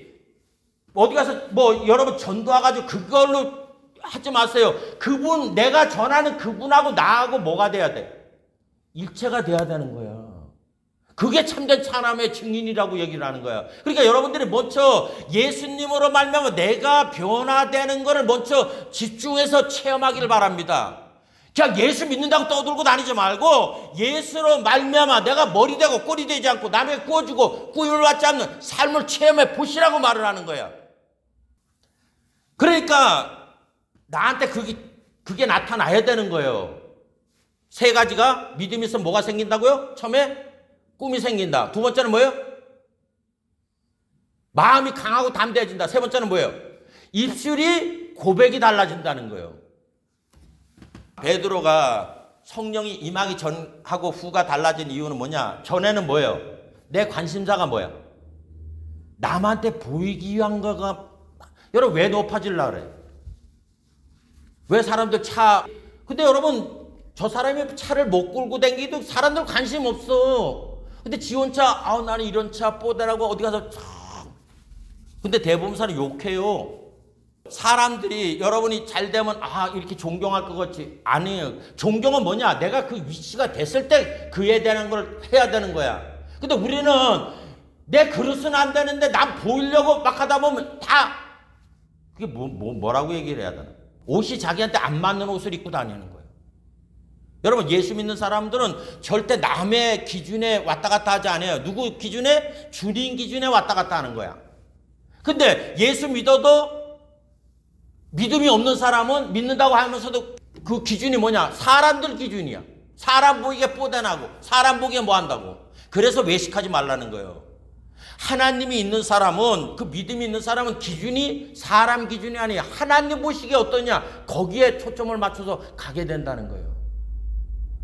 어디 가서 뭐 여러분 전도와가지고 그걸로 하지 마세요. 그분, 내가 전하는 그분하고 나하고 뭐가 돼야 돼? 일체가 돼야 되는 거야. 그게 참된 찬함의 증인이라고 얘기를 하는 거야. 그러니까 여러분들이 먼저 예수님으로 말미암아 내가 변화되는 것을 먼저 집중해서 체험하기를 바랍니다. 그냥 예수 믿는다고 떠들고 다니지 말고 예수로 말미암아 내가 머리 되고 꼬리 되지 않고 남에게 구워주고 구유를 받지 않는 삶을 체험해 보시라고 말을 하는 거야. 그러니까 나한테 그게 나타나야 되는 거예요. 세 가지가 믿음이 있으면 뭐가 생긴다고요? 처음에 꿈이 생긴다. 두 번째는 뭐예요? 마음이 강하고 담대해진다. 세 번째는 뭐예요? 입술이 고백이 달라진다는 거예요. 베드로가 성령이 임하기 전하고 후가 달라진 이유는 뭐냐? 전에는 뭐예요? 내 관심사가 뭐야? 남한테 보이기 위한 거가. 여러분 왜 높아지려고 그래? 왜 사람들 차 근데 여러분 저 사람이 차를 못 끌고 다니기도 사람들 관심 없어. 근데 지 혼자 나는 이런 차 뽀대라고 어디 가서 근데 대부분 사람 욕해요. 사람들이 여러분이 잘 되면 이렇게 존경할 것 같지. 아니에요. 존경은 뭐냐? 내가 그 위치가 됐을 때 그에 대한 걸 해야 되는 거야. 근데 우리는 내 그릇은 안 되는데 난 보이려고 막 하다 보면 다 그게 뭐라고 얘기를 해야 되나? 옷이 자기한테 안 맞는 옷을 입고 다니는 거예요. 여러분 예수 믿는 사람들은 절대 남의 기준에 왔다 갔다 하지 않아요. 누구 기준에? 주님 기준에 왔다 갔다 하는 거야. 근데 예수 믿어도 믿음이 없는 사람은 믿는다고 하면서도 그 기준이 뭐냐? 사람들 기준이야. 사람 보기에 뽀대나고 사람 보기에 뭐 한다고. 그래서 외식하지 말라는 거예요. 하나님이 있는 사람은, 그 믿음이 있는 사람은 기준이 사람 기준이 아니에요. 하나님 보시기에 어떠냐? 거기에 초점을 맞춰서 가게 된다는 거예요.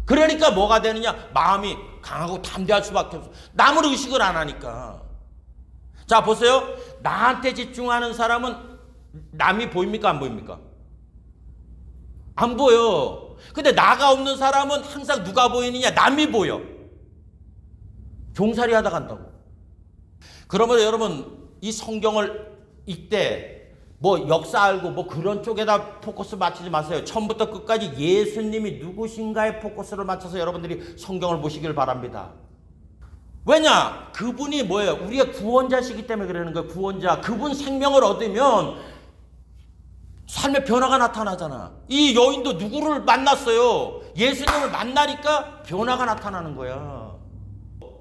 그러니까 뭐가 되느냐? 마음이 강하고 담대할 수밖에 없어. 남을 의식을 안 하니까. 자 보세요. 나한테 집중하는 사람은 남이 보입니까? 안 보입니까? 안 보여. 근데 나가 없는 사람은 항상 누가 보이느냐? 남이 보여. 종살이 하다 간다고. 그러면 여러분 이 성경을 읽되 뭐 역사 알고 뭐 그런 쪽에다 포커스 맞추지 마세요. 처음부터 끝까지 예수님이 누구신가에 포커스를 맞춰서 여러분들이 성경을 보시길 바랍니다. 왜냐? 그분이 뭐예요? 우리의 구원자시기 때문에 그러는 거예요. 구원자. 그분 생명을 얻으면 삶의 변화가 나타나잖아. 이 여인도 누구를 만났어요? 예수님을 만나니까 변화가 나타나는 거야.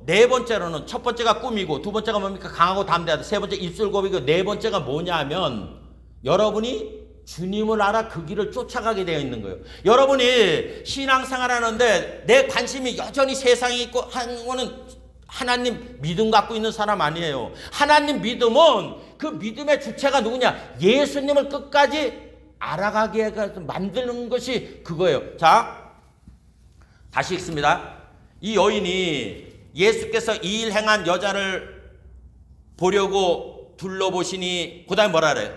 네 번째로는, 첫 번째가 꿈이고, 두 번째가 뭡니까? 강하고 담대하다. 세 번째 입술 고비고, 네 번째가 뭐냐면 여러분이 주님을 알아 그 길을 쫓아가게 되어 있는 거예요. 여러분이 신앙생활 하는데 내 관심이 여전히 세상에 있고 하는 거는 하나님 믿음 갖고 있는 사람 아니에요. 하나님 믿음은 그 믿음의 주체가 누구냐? 예수님을 끝까지 알아가게 만드는 것이 그거예요. 자, 다시 읽습니다. 이 여인이 예수께서 이 일 행한 여자를 보려고 둘러보시니 그 다음에 뭐라 그래요?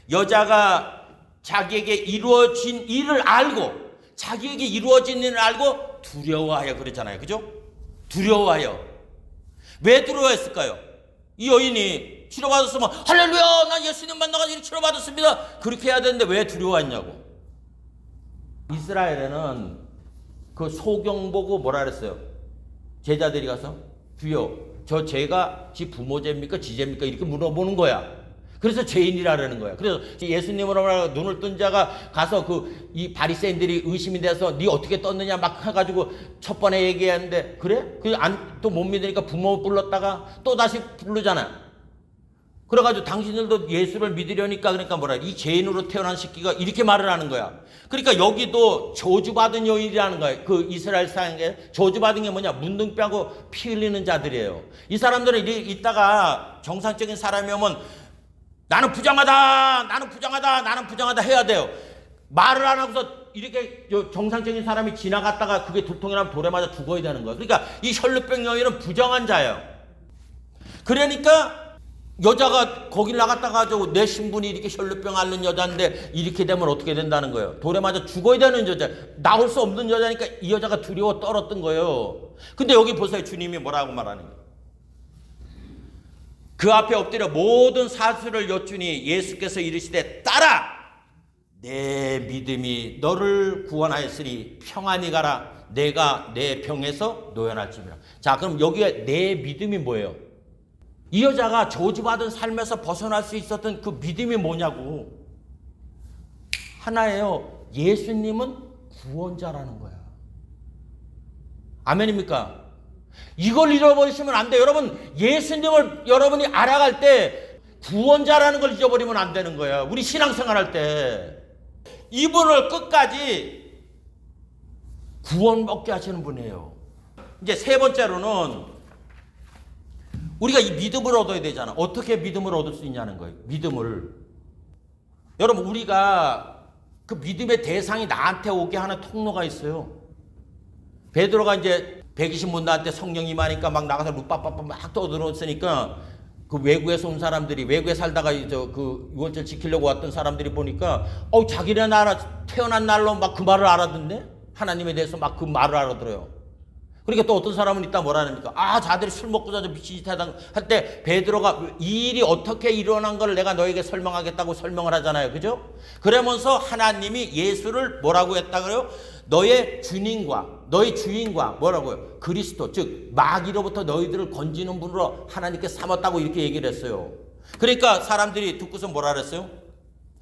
여자가 자기에게 이루어진 일을 알고, 자기에게 이루어진 일을 알고 두려워하여 그랬잖아요. 그죠? 두려워하여. 왜 두려워했을까요? 이 여인이 치료받았으면 할렐루야 난 예수님 만나가지고 치료받았습니다 그렇게 해야 되는데 왜 두려워했냐고. 이스라엘에는 그 소경 보고 뭐라 그랬어요? 제자들이 가서 주여 저 죄가 지 부모 죄입니까 지 죄입니까 이렇게 물어보는 거야. 그래서 죄인이라는 거야. 그래서 예수님으로 눈을 뜬 자가 가서 이 바리새인들이 의심이 돼서 네 어떻게 떴느냐 막 해가지고 첫 번에 얘기했는데 그래? 또 못 믿으니까 부모 불렀다가 또 다시 부르잖아. 그래가지고 당신들도 예수를 믿으려니까 그러니까 뭐라 이 죄인으로 태어난 새끼가 이렇게 말을 하는 거야. 그러니까 여기도 저주받은 여인이라는 거야. 그 이스라엘 사람에게 저주받은 게 뭐냐? 문둥병하고 피 흘리는 자들이에요. 이 사람들은 있다가 정상적인 사람이 오면 나는 부정하다, 나는 부정하다, 나는 부정하다 해야 돼요. 말을 안 하고서 이렇게 정상적인 사람이 지나갔다가 그게 두통이라면 돌에 맞아 죽어야 되는 거예요. 그러니까 이 혈루병 여인은 부정한 자예요. 그러니까 여자가 거길 나갔다가 가지고 내 신분이 이렇게 혈루병 앓는 여자인데 이렇게 되면 어떻게 된다는 거예요? 돌에 맞아 죽어야 되는 여자, 나올 수 없는 여자니까 이 여자가 두려워 떨었던 거예요. 근데 여기 보세요. 주님이 뭐라고 말하는 거예요? 그 앞에 엎드려 모든 사실을 여쭈니 예수께서 이르시되 따라 내 믿음이 너를 구원하였으니 평안히 가라 내가 내 병에서 노연할지니라. 자 그럼 여기에 내 믿음이 뭐예요? 이 여자가 저주받은 삶에서 벗어날 수 있었던 그 믿음이 뭐냐고. 하나예요. 예수님은 구원자라는 거야. 아멘입니까? 이걸 잃어버리시면 안 돼요. 여러분 예수님을 여러분이 알아갈 때 구원자라는 걸 잊어버리면 안 되는 거야. 우리 신앙생활 할 때 이분을 끝까지 구원 얻게 하시는 분이에요. 이제 세 번째로는 우리가 이 믿음을 얻어야 되잖아. 어떻게 믿음을 얻을 수 있냐는 거예요. 믿음을. 여러분 우리가 그 믿음의 대상이 나한테 오게 하는 통로가 있어요. 베드로가 이제 120문단한테 성령이 임하니까 막 나가서 룻밥밥밥 막 떠들었으니까 그 외국에서 온 사람들이 외국에 살다가 그 유월절 지키려고 왔던 사람들이 보니까 자기네 나라 태어난 날로 막 그 말을 알아듣네. 하나님에 대해서 막 그 말을 알아들어요. 그러니까 또 어떤 사람은 이따 뭐라 합니까? 자들이 술 먹고 자서 미친 짓 하다 할 때 베드로가 이 일이 어떻게 일어난 걸 내가 너에게 설명하겠다고 설명을 하잖아요. 그죠? 그러면서 하나님이 예수를 뭐라고 했다 그래요? 너의 주인과 뭐라고요? 그리스도, 즉 마귀로부터 너희들을 건지는 분으로 하나님께 삼았다고 이렇게 얘기를 했어요. 그러니까 사람들이 듣고서 뭐라 그랬어요?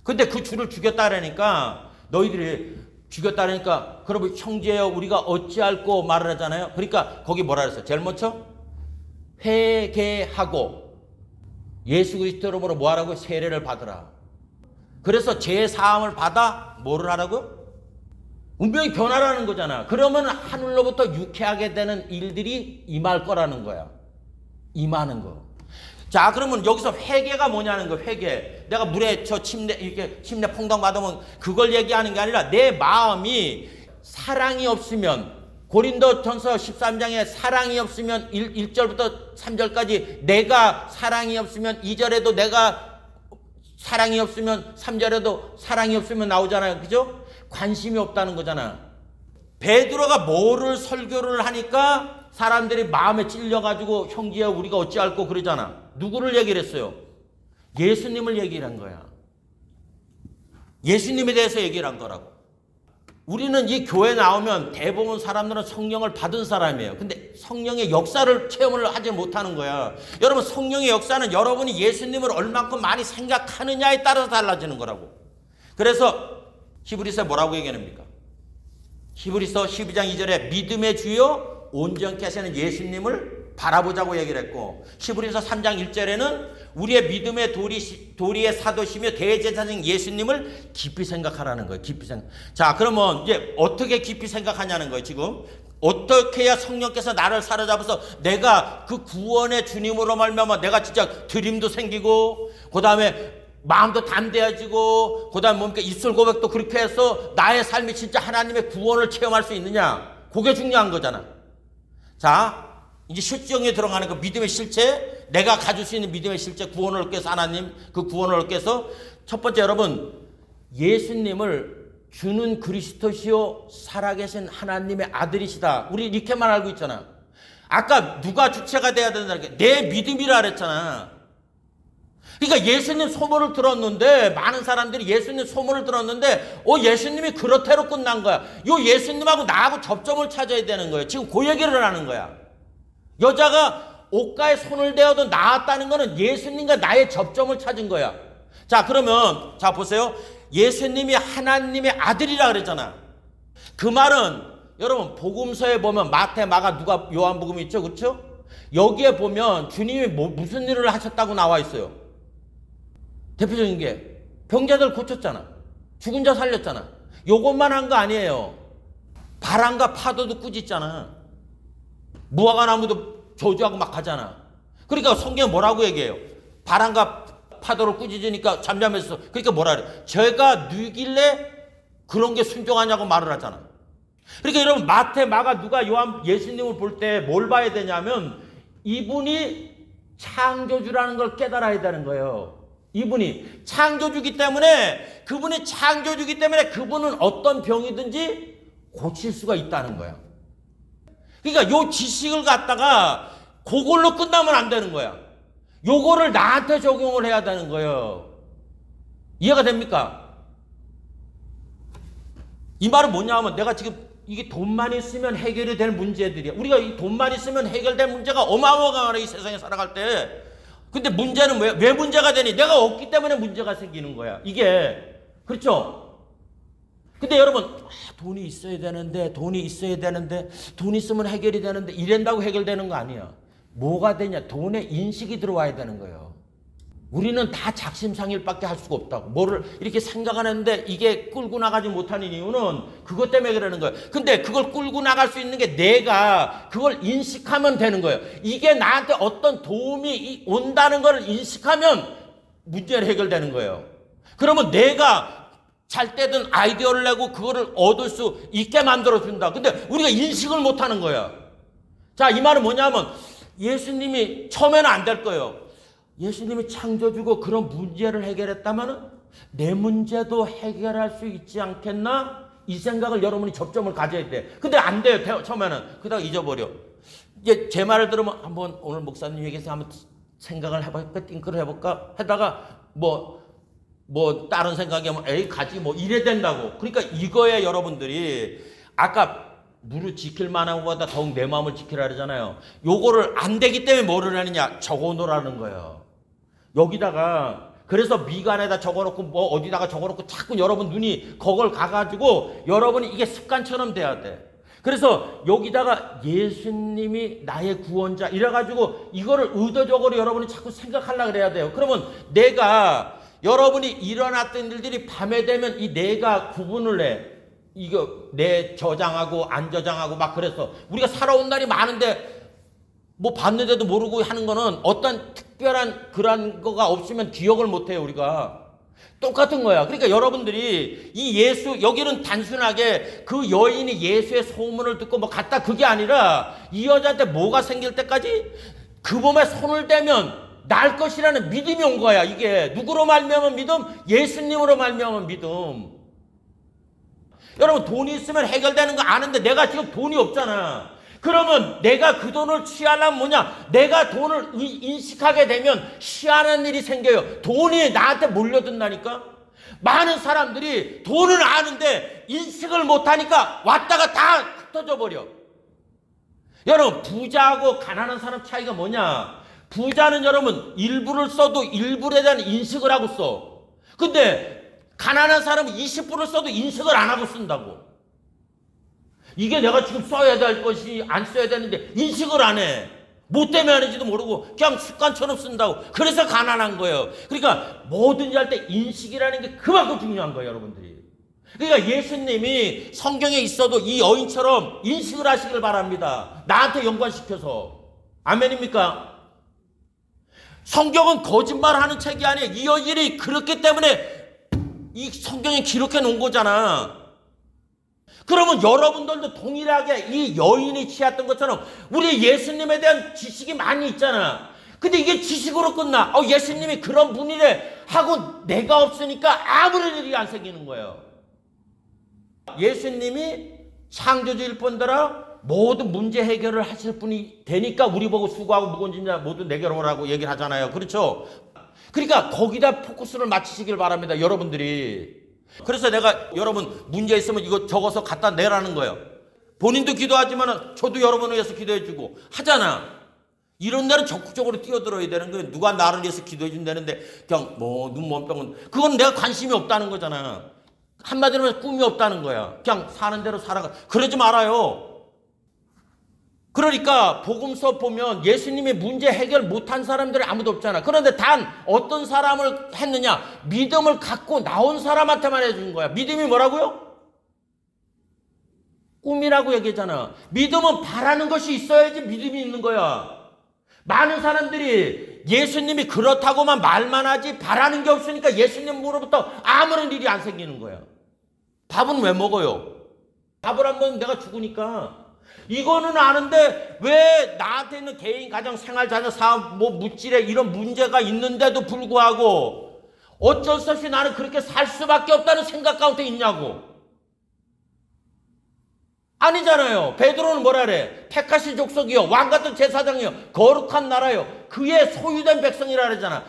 근데 그 주를 죽였다 그러니까 너희들이 죽였다니까 그러면 형제여 우리가 어찌할꼬 말을 하잖아요. 그러니까 거기 뭐라 그랬어요? 제일 먼저 회개하고 예수 그리스도 이름으로 뭐 하라고? 세례를 받으라. 그래서 죄 사함을 받아 뭐를 하라고? 운명이 변화라는 거잖아. 그러면 하늘로부터 유쾌하게 되는 일들이 임할 거라는 거야. 임하는 거. 자, 그러면 여기서 회개가 뭐냐는 거. 회개. 내가 물에 이렇게 침례 퐁당 받으면 그걸 얘기하는 게 아니라 내 마음이 사랑이 없으면, 고린도전서 13장에 사랑이 없으면 1절부터 3절까지 내가 사랑이 없으면 2절에도 내가 사랑이 없으면 3절에도 사랑이 없으면 나오잖아요. 그죠? 관심이 없다는 거잖아. 베드로가 뭐를 설교를 하니까 사람들이 마음에 찔려가지고 형제야 우리가 어찌할꼬 그러잖아. 누구를 얘기를 했어요? 예수님을 얘기를 한 거야. 예수님에 대해서 얘기를 한 거라고. 우리는 이 교회 나오면 대부분 사람들은 성령을 받은 사람이에요. 근데 성령의 역사를 체험을 하지 못하는 거야. 여러분, 성령의 역사는 여러분이 예수님을 얼만큼 많이 생각하느냐에 따라서 달라지는 거라고. 그래서 히브리서에 뭐라고 얘기합니까? 히브리서 12장 2절에 믿음의 주요 온전케 하시는 예수님을 바라보자고 얘기를 했고, 히브리서 3장 1절에는 우리의 믿음의 도리의 사도시며 대제사장 예수님을 깊이 생각하라는 거예요. 깊이 생각. 자, 그러면 이제 어떻게 깊이 생각하냐는 거예요. 지금 어떻게 해야 성령께서 나를 사로잡아서 내가 그 구원의 주님으로 말미암아 내가 진짜 드림도 생기고, 그 다음에 마음도 담대해지고, 그 다음에 뭡니까 입술 고백도 그렇게 해서 나의 삶이 진짜 하나님의 구원을 체험할 수 있느냐. 그게 중요한 거잖아. 자, 이제 실정에 들어가는 그 믿음의 실체, 내가 가질 수 있는 믿음의 실체, 구원을 얻기 위해서 하나님 그 구원을 얻기 위해서 첫 번째, 여러분, 예수님을 주는 그리스도시요 살아계신 하나님의 아들이시다. 우리 이렇게만 알고 있잖아. 아까 누가 주체가 돼야 된다, 내 믿음이라 그랬잖아. 그러니까 예수님 소문을 들었는데, 많은 사람들이 예수님 소문을 들었는데 예수님이 그렇대로 끝난 거야. 요 예수님하고 나하고 접점을 찾아야 되는 거예요. 지금 그 얘기를 하는 거야. 여자가 옷가에 손을 대어도 나았다는 거는 예수님과 나의 접점을 찾은 거야. 자, 그러면 자 보세요. 예수님이 하나님의 아들이라 그랬잖아. 그 말은 여러분 복음서에 보면 마태, 마가, 누가, 요한복음이 있죠. 그렇죠? 여기에 보면 주님이 무슨 일을 하셨다고 나와 있어요. 대표적인 게 병자들 고쳤잖아. 죽은 자 살렸잖아. 요것만 한 거 아니에요. 바람과 파도도 꾸짖잖아. 무화과 나무도 저주하고 막 하잖아. 그러니까 성경은 뭐라고 얘기해요? 바람과 파도를 꾸짖으니까 잠잠했어. 그러니까 뭐라 그래? 죄가 누길래 그런 게 순종하냐고 말을 하잖아. 그러니까 여러분 마태, 마가, 누가, 요한 예수님을 볼 때 뭘 봐야 되냐면 이분이 창조주라는 걸 깨달아야 되는 거예요. 이분이 창조주기 때문에, 그분이 창조주기 때문에 그분은 어떤 병이든지 고칠 수가 있다는 거야. 그러니까 요 지식을 갖다가 그걸로 끝나면 안 되는 거야. 요거를 나한테 적용을 해야 되는 거예요. 이해가 됩니까? 이 말은 뭐냐 하면 내가 지금 이게 돈만 있으면 해결이 될 문제들이야. 우리가 이 돈만 있으면 해결될 문제가 어마어마하게 이 세상에 살아갈 때. 근데 문제는 왜 문제가 되니? 내가 없기 때문에 문제가 생기는 거야. 이게. 그렇죠? 근데 여러분, 돈이 있어야 되는데, 돈이 있으면 해결이 되는데, 이런다고 해결되는 거 아니야. 뭐가 되냐? 돈의 인식이 들어와야 되는 거예요. 우리는 다 작심삼일밖에 할 수가 없다고. 뭐를 이렇게 생각하는데 이게 끌고 나가지 못하는 이유는 그것 때문에 그러는 거예요. 근데 그걸 끌고 나갈 수 있는 게 내가 그걸 인식하면 되는 거예요. 이게 나한테 어떤 도움이 온다는 걸 인식하면 문제는 해결되는 거예요. 그러면 내가 잘 때든 아이디어를 내고 그거를 얻을 수 있게 만들어준다. 근데 우리가 인식을 못하는 거야. 자, 이 말은 뭐냐면 예수님이 처음에는 안 될 거예요. 예수님이 창조주고 그런 문제를 해결했다면 내 문제도 해결할 수 있지 않겠나? 이 생각을 여러분이 접점을 가져야 돼. 근데 안 돼요. 처음에는. 그러다가 잊어버려. 이제 제 말을 들으면 한번 오늘 목사님 얘기해서 한번 생각을 해볼까? 띵크를 해볼까? 하다가 뭐 다른 생각이 하면 에이 가지 뭐 이래 된다고. 그러니까 이거에 여러분들이 아까 무릇 지킬 만한 것보다 더욱 내 마음을 지키라 그러잖아요. 요거를 안 되기 때문에 뭐를 하느냐? 적어놓으라는 거예요. 여기다가 그래서 미간에다 적어놓고 뭐 어디다가 적어놓고 자꾸 여러분 눈이 그걸 가가지고 여러분이 이게 습관처럼 돼야 돼. 그래서 여기다가 예수님이 나의 구원자 이래가지고 이거를 의도적으로 여러분이 자꾸 생각하려고 그래야 돼요. 그러면 내가 여러분이 일어났던 일들이 밤에 되면 이 내가 구분을 해. 이거 내 저장하고 안 저장하고 막 그래서 우리가 살아온 날이 많은데 뭐 봤는데도 모르고 하는 거는 어떤 특별한 그런 거가 없으면 기억을 못 해요. 우리가 똑같은 거야. 그러니까 여러분들이 이 예수 여기는 단순하게 그 여인이 예수의 소문을 듣고 뭐 갔다 그게 아니라 이 여자한테 뭐가 생길 때까지 그 몸에 손을 대면 날 것이라는 믿음이 온 거야. 이게 누구로 말미암은 믿음? 예수님으로 말미암은 믿음. 여러분 돈이 있으면 해결되는 거 아는데 내가 지금 돈이 없잖아. 그러면 내가 그 돈을 취하려면 뭐냐? 내가 돈을 인식하게 되면 희한한 일이 생겨요. 돈이 나한테 몰려든다니까. 많은 사람들이 돈을 아는데 인식을 못하니까 왔다가 다 흩어져 버려. 여러분 부자하고 가난한 사람 차이가 뭐냐? 부자는 여러분 일부를 써도 일부에 대한 인식을 하고 써. 근데 가난한 사람은 20%를 써도 인식을 안 하고 쓴다고. 이게 내가 지금 써야 될 것이 안 써야 되는데 인식을 안 해. 뭐 때문에 하는지도 모르고 그냥 습관처럼 쓴다고. 그래서 가난한 거예요. 그러니까 뭐든지 할 때 인식이라는 게 그만큼 중요한 거예요, 여러분들이. 그러니까 예수님이 성경에 있어도 이 여인처럼 인식을 하시길 바랍니다. 나한테 연관시켜서. 아멘입니까? 성경은 거짓말하는 책이 아니에요. 이 여인이 그렇기 때문에 이 성경에 기록해 놓은 거잖아. 그러면 여러분들도 동일하게 이 여인이 취했던 것처럼 우리 예수님에 대한 지식이 많이 있잖아. 근데 이게 지식으로 끝나. 예수님이 그런 분이래 하고 내가 없으니까 아무런 일이 안 생기는 거예요. 예수님이 창조주일 뿐더러 모든 문제 해결을 하실 분이 되니까 우리 보고 수고하고 무거운 짐 모두 내게로 오라고 얘기를 하잖아요. 그렇죠? 그러니까 거기다 포커스를 맞추시길 바랍니다. 여러분들이. 그래서 내가 여러분 문제 있으면 이거 적어서 갖다 내라는 거예요. 본인도 기도하지만 저도 여러분을 위해서 기도해 주고 하잖아. 이런 날은 적극적으로 뛰어들어야 되는 거예요. 누가 나를 위해서 기도해 준다는데 그냥 뭐 눈먼병은 그건 내가 관심이 없다는 거잖아. 한마디로 해서 꿈이 없다는 거야. 그냥 사는 대로 살아가. 그러지 말아요. 그러니까 복음서 보면 예수님이 문제 해결 못한 사람들이 아무도 없잖아. 그런데 단 어떤 사람을 했느냐? 믿음을 갖고 나온 사람한테만 해준 거야. 믿음이 뭐라고요? 꿈이라고 얘기했잖아. 믿음은 바라는 것이 있어야지 믿음이 있는 거야. 많은 사람들이 예수님이 그렇다고만 말만 하지 바라는 게 없으니까 예수님으로부터 아무런 일이 안 생기는 거야. 밥은 왜 먹어요? 밥을 한번 내가 죽으니까. 이거는 아는데 왜 나한테 있는 개인, 가정, 생활, 자녀, 사업, 뭐 물질에 이런 문제가 있는데도 불구하고 어쩔 수 없이 나는 그렇게 살 수밖에 없다는 생각 가운데 있냐고. 아니잖아요. 베드로는 뭐라 그래? 택하신 족속이요, 왕같은 제사장이요, 거룩한 나라요, 그의 소유된 백성이라 그러잖아.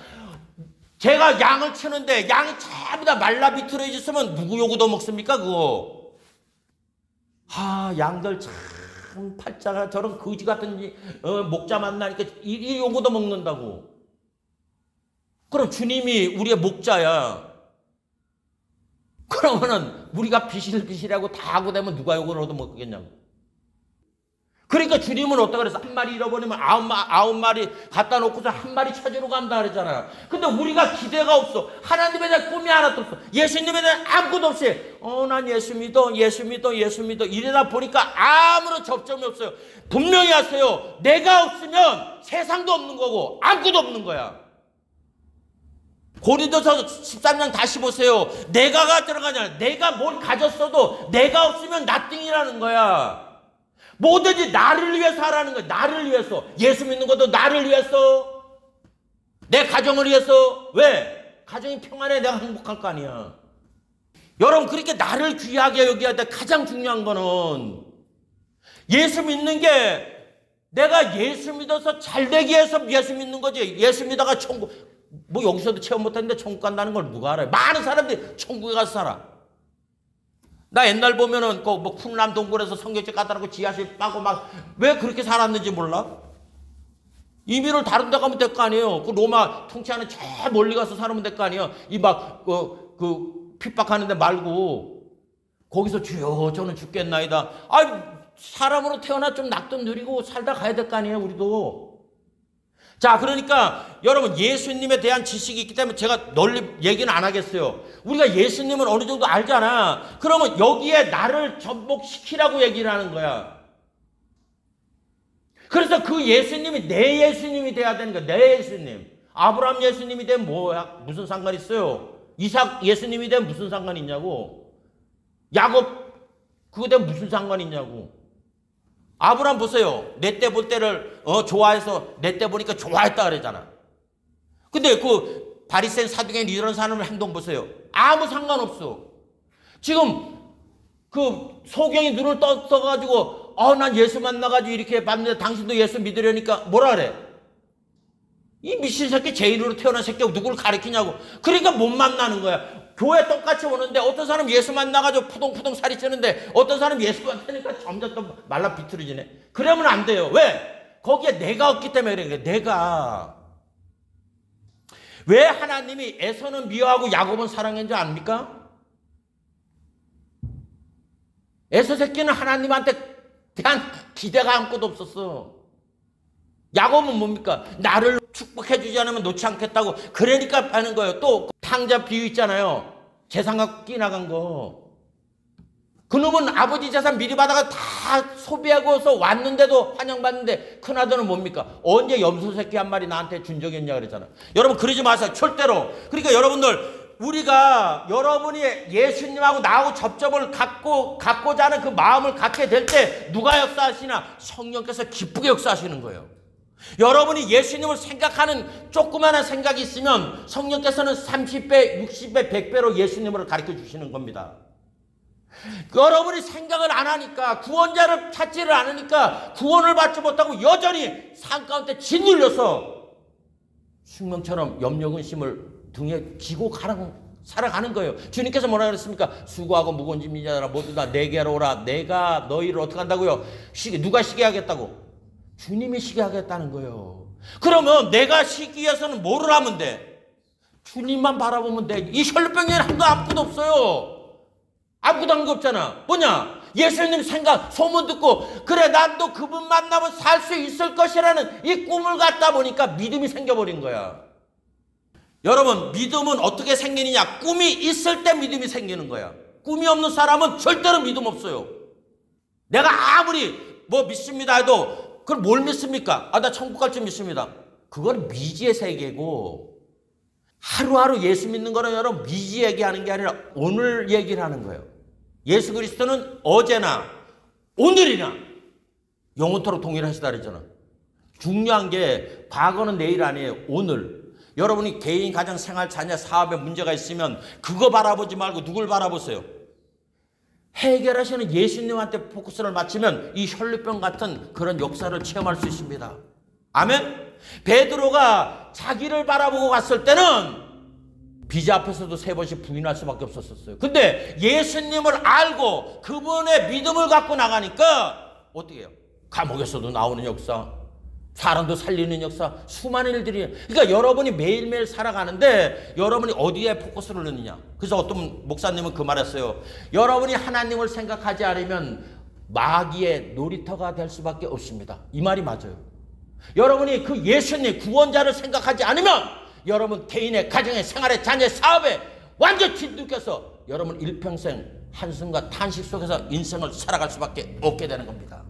제가 양을 치는데 양이 전부 다 말라 비틀어졌으면 누구 요구도 먹습니까 그거? 양들 참 팔자가 저런 거지 같은 목자 만나니까 이 요구도 먹는다고. 그럼 주님이 우리의 목자야. 그러면은 우리가 비실비실하고 다 하고 되면 누가 요구를 얻어먹겠냐고. 그러니까 주님은 어떠 그래서 한 마리 잃어버리면 아홉 마리 갖다 놓고서 한 마리 찾으러 간다 그랬잖아. 근데 우리가 기대가 없어. 하나님에 대한 꿈이 하나도 없어. 예수님에 대한 아무것도 없이 난 예수 믿어 예수 믿어 예수 믿어 이러다 보니까 아무런 접점이 없어요. 분명히 하세요. 내가 없으면 세상도 없는 거고 아무것도 없는 거야. 고린도서 13장 다시 보세요. 내가가 들어가냐. 내가 뭘 가졌어도 내가 없으면 nothing이라는 거야. 뭐든지 나를 위해서 하라는 거야. 나를 위해서. 예수 믿는 것도 나를 위해서. 내 가정을 위해서. 왜? 가정이 평안해 내가 행복할 거 아니야. 여러분, 그렇게 나를 귀하게 여겨야 돼. 가장 중요한 거는 예수 믿는 게 내가 예수 믿어서 잘 되기 위해서 예수 믿는 거지. 예수 믿다가 천국, 뭐 여기서도 체험 못했는데 천국 간다는 걸 누가 알아요? 많은 사람들이 천국에 가서 살아. 나 옛날 보면은 그 뭐 쿵남 동굴에서 성경책 갖다놓고 지하실 빠고 막 왜 그렇게 살았는지 몰라? 이민을 다른 데 가면 될 거 아니에요. 그 로마 통치하는 저 멀리 가서 살면 될 거 아니에요. 이 막 핍박하는 데 말고 거기서 주여 저는 죽겠나이다. 사람으로 태어나 좀 낙도 누리고 살다 가야 될 거 아니에요, 우리도. 자, 그러니까 여러분, 예수님에 대한 지식이 있기 때문에 제가 널리 얘기는 안 하겠어요. 우리가 예수님을 어느 정도 알잖아. 그러면 여기에 나를 접목시키라고 얘기를 하는 거야. 그래서 그 예수님이 내 예수님이 돼야 되는 거야. 내 예수님. 아브라함 예수님이 되면 뭐야? 무슨 상관 있어요? 이삭 예수님이 되면 무슨 상관 있냐고. 야곱 그거 되면 무슨 상관 있냐고. 아브라함 보세요. 내 때 볼 때를 좋아해서 내 때 보니까 좋아했다 그러잖아. 근데 그 바리새인 사두개인 이런 사람의 행동 보세요. 아무 상관없어. 지금 그 소경이 눈을 떠가지고 난 예수 만나가지고 이렇게 봤는데 당신도 예수 믿으려니까 뭐라 그래? 이 미친 새끼 죄인으로 태어난 새끼가 누구를 가리키냐고. 그러니까 못 만나는 거야. 교회 똑같이 오는데 어떤 사람 예수 만나가지고 푸동푸동 살이 찌는데 어떤 사람 예수 만나니까 점점 또 말라 비틀어지네. 그러면 안 돼요. 왜? 거기에 내가 없기 때문에 그래. 내가. 왜 하나님이 에서는 미워하고 야곱은 사랑한 줄 압니까? 에서 새끼는 하나님한테 대한 기대가 아무것도 없었어. 야곱은 뭡니까? 나를 축복해 주지 않으면 놓지 않겠다고. 그러니까 하는 거예요. 또 탕자 비유 있잖아요. 재산 갖고 끼나간 거. 그놈은 아버지 재산 미리 받아가 다 소비하고서 왔는데도 환영받는데 큰아들은 뭡니까? 언제 염소 새끼 한 마리 나한테 준 적이 있냐 그랬잖아. 여러분 그러지 마세요. 절대로. 그러니까 여러분들, 우리가 여러분이 예수님하고 나하고 접점을 갖고자 하는 그 마음을 갖게 될 때 누가 역사하시나? 성령께서 기쁘게 역사하시는 거예요. 여러분이 예수님을 생각하는 조그마한 생각이 있으면 성령께서는 30배, 60배, 100배로 예수님을 가르쳐 주시는 겁니다. 여러분이 생각을 안 하니까, 구원자를 찾지를 않으니까 구원을 받지 못하고 여전히 산 가운데 짓눌려서 숙명처럼 염려근심을 등에 지고 살아가는 거예요. 주님께서 뭐라 그랬습니까? 수고하고 무거운 짐진 자들아 모두 다 내게로 오라. 내가 너희를 어떻게 한다고요? 누가 쉬게 하겠다고? 주님이 쉬게 하겠다는 거예요. 그러면 내가 쉬기 위해서는 뭐를 하면 돼? 주님만 바라보면 돼. 이 혈루병에는 아무것도 없어요. 아무것도 한 거 없잖아. 뭐냐? 예수님 생각, 소문 듣고 그래 난 또 그분 만나면 살 수 있을 것이라는 이 꿈을 갖다 보니까 믿음이 생겨버린 거야. 여러분, 믿음은 어떻게 생기느냐? 꿈이 있을 때 믿음이 생기는 거야. 꿈이 없는 사람은 절대로 믿음 없어요. 내가 아무리 뭐 믿습니다 해도 그걸 뭘 믿습니까? 나 천국 갈 줄 믿습니다. 그건 미지의 세계고, 하루하루 예수 믿는 거는 여러분 미지 얘기하는 게 아니라 오늘 얘기를 하는 거예요. 예수 그리스도는 어제나 오늘이나 영원토록 동일하시다 그랬잖아. 중요한 게 과거는 내일 아니에요. 오늘. 여러분이 개인, 가정, 생활, 자녀, 사업에 문제가 있으면 그거 바라보지 말고 누굴 바라보세요? 해결하시는 예수님한테 포커스를 맞추면 이 혈루병 같은 그런 역사를 체험할 수 있습니다. 아멘? 베드로가 자기를 바라보고 갔을 때는 비자 앞에서도 3번씩 부인할 수밖에 없었어요. 근데 예수님을 알고 그분의 믿음을 갖고 나가니까 어떻게 해요? 감옥에서도 나오는 역사, 사람도 살리는 역사, 수많은 일들이. 그러니까 여러분이 매일매일 살아가는데 여러분이 어디에 포커스를 넣느냐. 그래서 어떤 목사님은 그 말했어요. 여러분이 하나님을 생각하지 않으면 마귀의 놀이터가 될 수밖에 없습니다. 이 말이 맞아요. 여러분이 그 예수님 구원자를 생각하지 않으면 여러분 개인의 가정의 생활의 자녀의 사업에 완전 짓눌려서 여러분 일평생 한숨과 탄식 속에서 인생을 살아갈 수밖에 없게 되는 겁니다.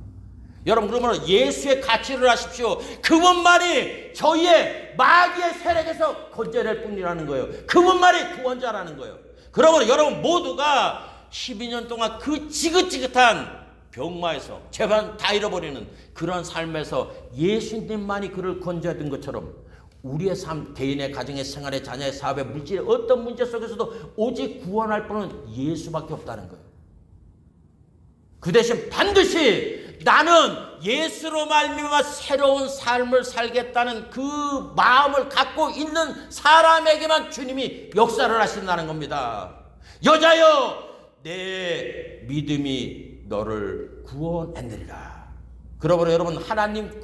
여러분 그러면 예수의 가치를 하십시오. 그분만이 저희의 마귀의 세력에서 건져낼 뿐이라는 거예요. 그분만이 구원자라는 거예요. 그러면 여러분 모두가 12년 동안 그 지긋지긋한 병마에서 제발 다 잃어버리는 그런 삶에서 예수님만이 그를 건져야 된 것처럼 우리의 삶, 개인의 가정의 생활의 자녀의 사업의 물질의 어떤 문제 속에서도 오직 구원할 분은 예수밖에 없다는 거예요. 그 대신 반드시 나는 예수로 말미암아 새로운 삶을 살겠다는 그 마음을 갖고 있는 사람에게만 주님이 역사를 하신다는 겁니다. 여자여, 내 믿음이 너를 구원했느니라. 그러므로 여러분, 하나님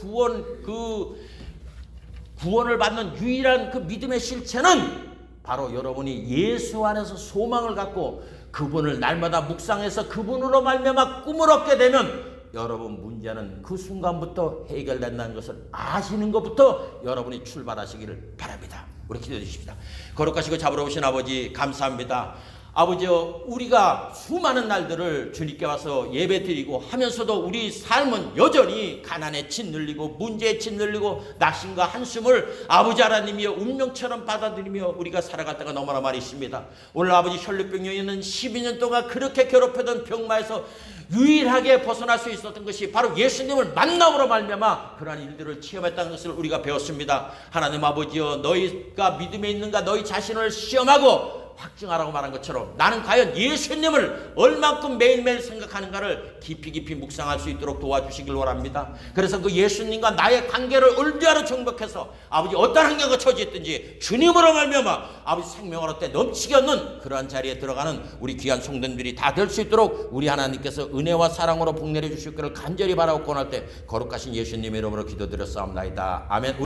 구원을 받는 유일한 그 믿음의 실체는 바로 여러분이 예수 안에서 소망을 갖고 그분을 날마다 묵상해서 그분으로 말미암아 꿈을 얻게 되면 여러분 문제는 그 순간부터 해결된다는 것을 아시는 것부터 여러분이 출발하시기를 바랍니다. 우리 기도해 주십시다. 거룩하시고 자비로우신 아버지, 감사합니다. 아버지여, 우리가 수많은 날들을 주님께 와서 예배드리고 하면서도 우리 삶은 여전히 가난에 짓눌리고 문제에 짓눌리고 낙심과 한숨을 아버지 하나님이여 운명처럼 받아들이며 우리가 살아갈 때가 너무나 많이 있습니다. 오늘 아버지 혈루병이는 12년 동안 그렇게 괴롭히던 병마에서 유일하게 벗어날 수 있었던 것이 바로 예수님을 만남으로 말미암아 그러한 일들을 체험했다는 것을 우리가 배웠습니다. 하나님 아버지여, 너희가 믿음에 있는가 너희 자신을 시험하고 확증하라고 말한 것처럼 나는 과연 예수님을 얼만큼 매일매일 생각하는가를 깊이 묵상할 수 있도록 도와주시길 원합니다. 그래서 그 예수님과 나의 관계를 올바로 정복해서 아버지 어떤 환경과 처지했든지 주님으로 말미암아 아버지 생명을 얻되 넘치게 얻는 그러한 자리에 들어가는 우리 귀한 성도들이 다 될 수 있도록 우리 하나님께서 은혜와 사랑으로 복내려 주실 것을 간절히 바라고 권할 때 거룩하신 예수님의 이름으로 기도드렸사옵나이다. 아멘.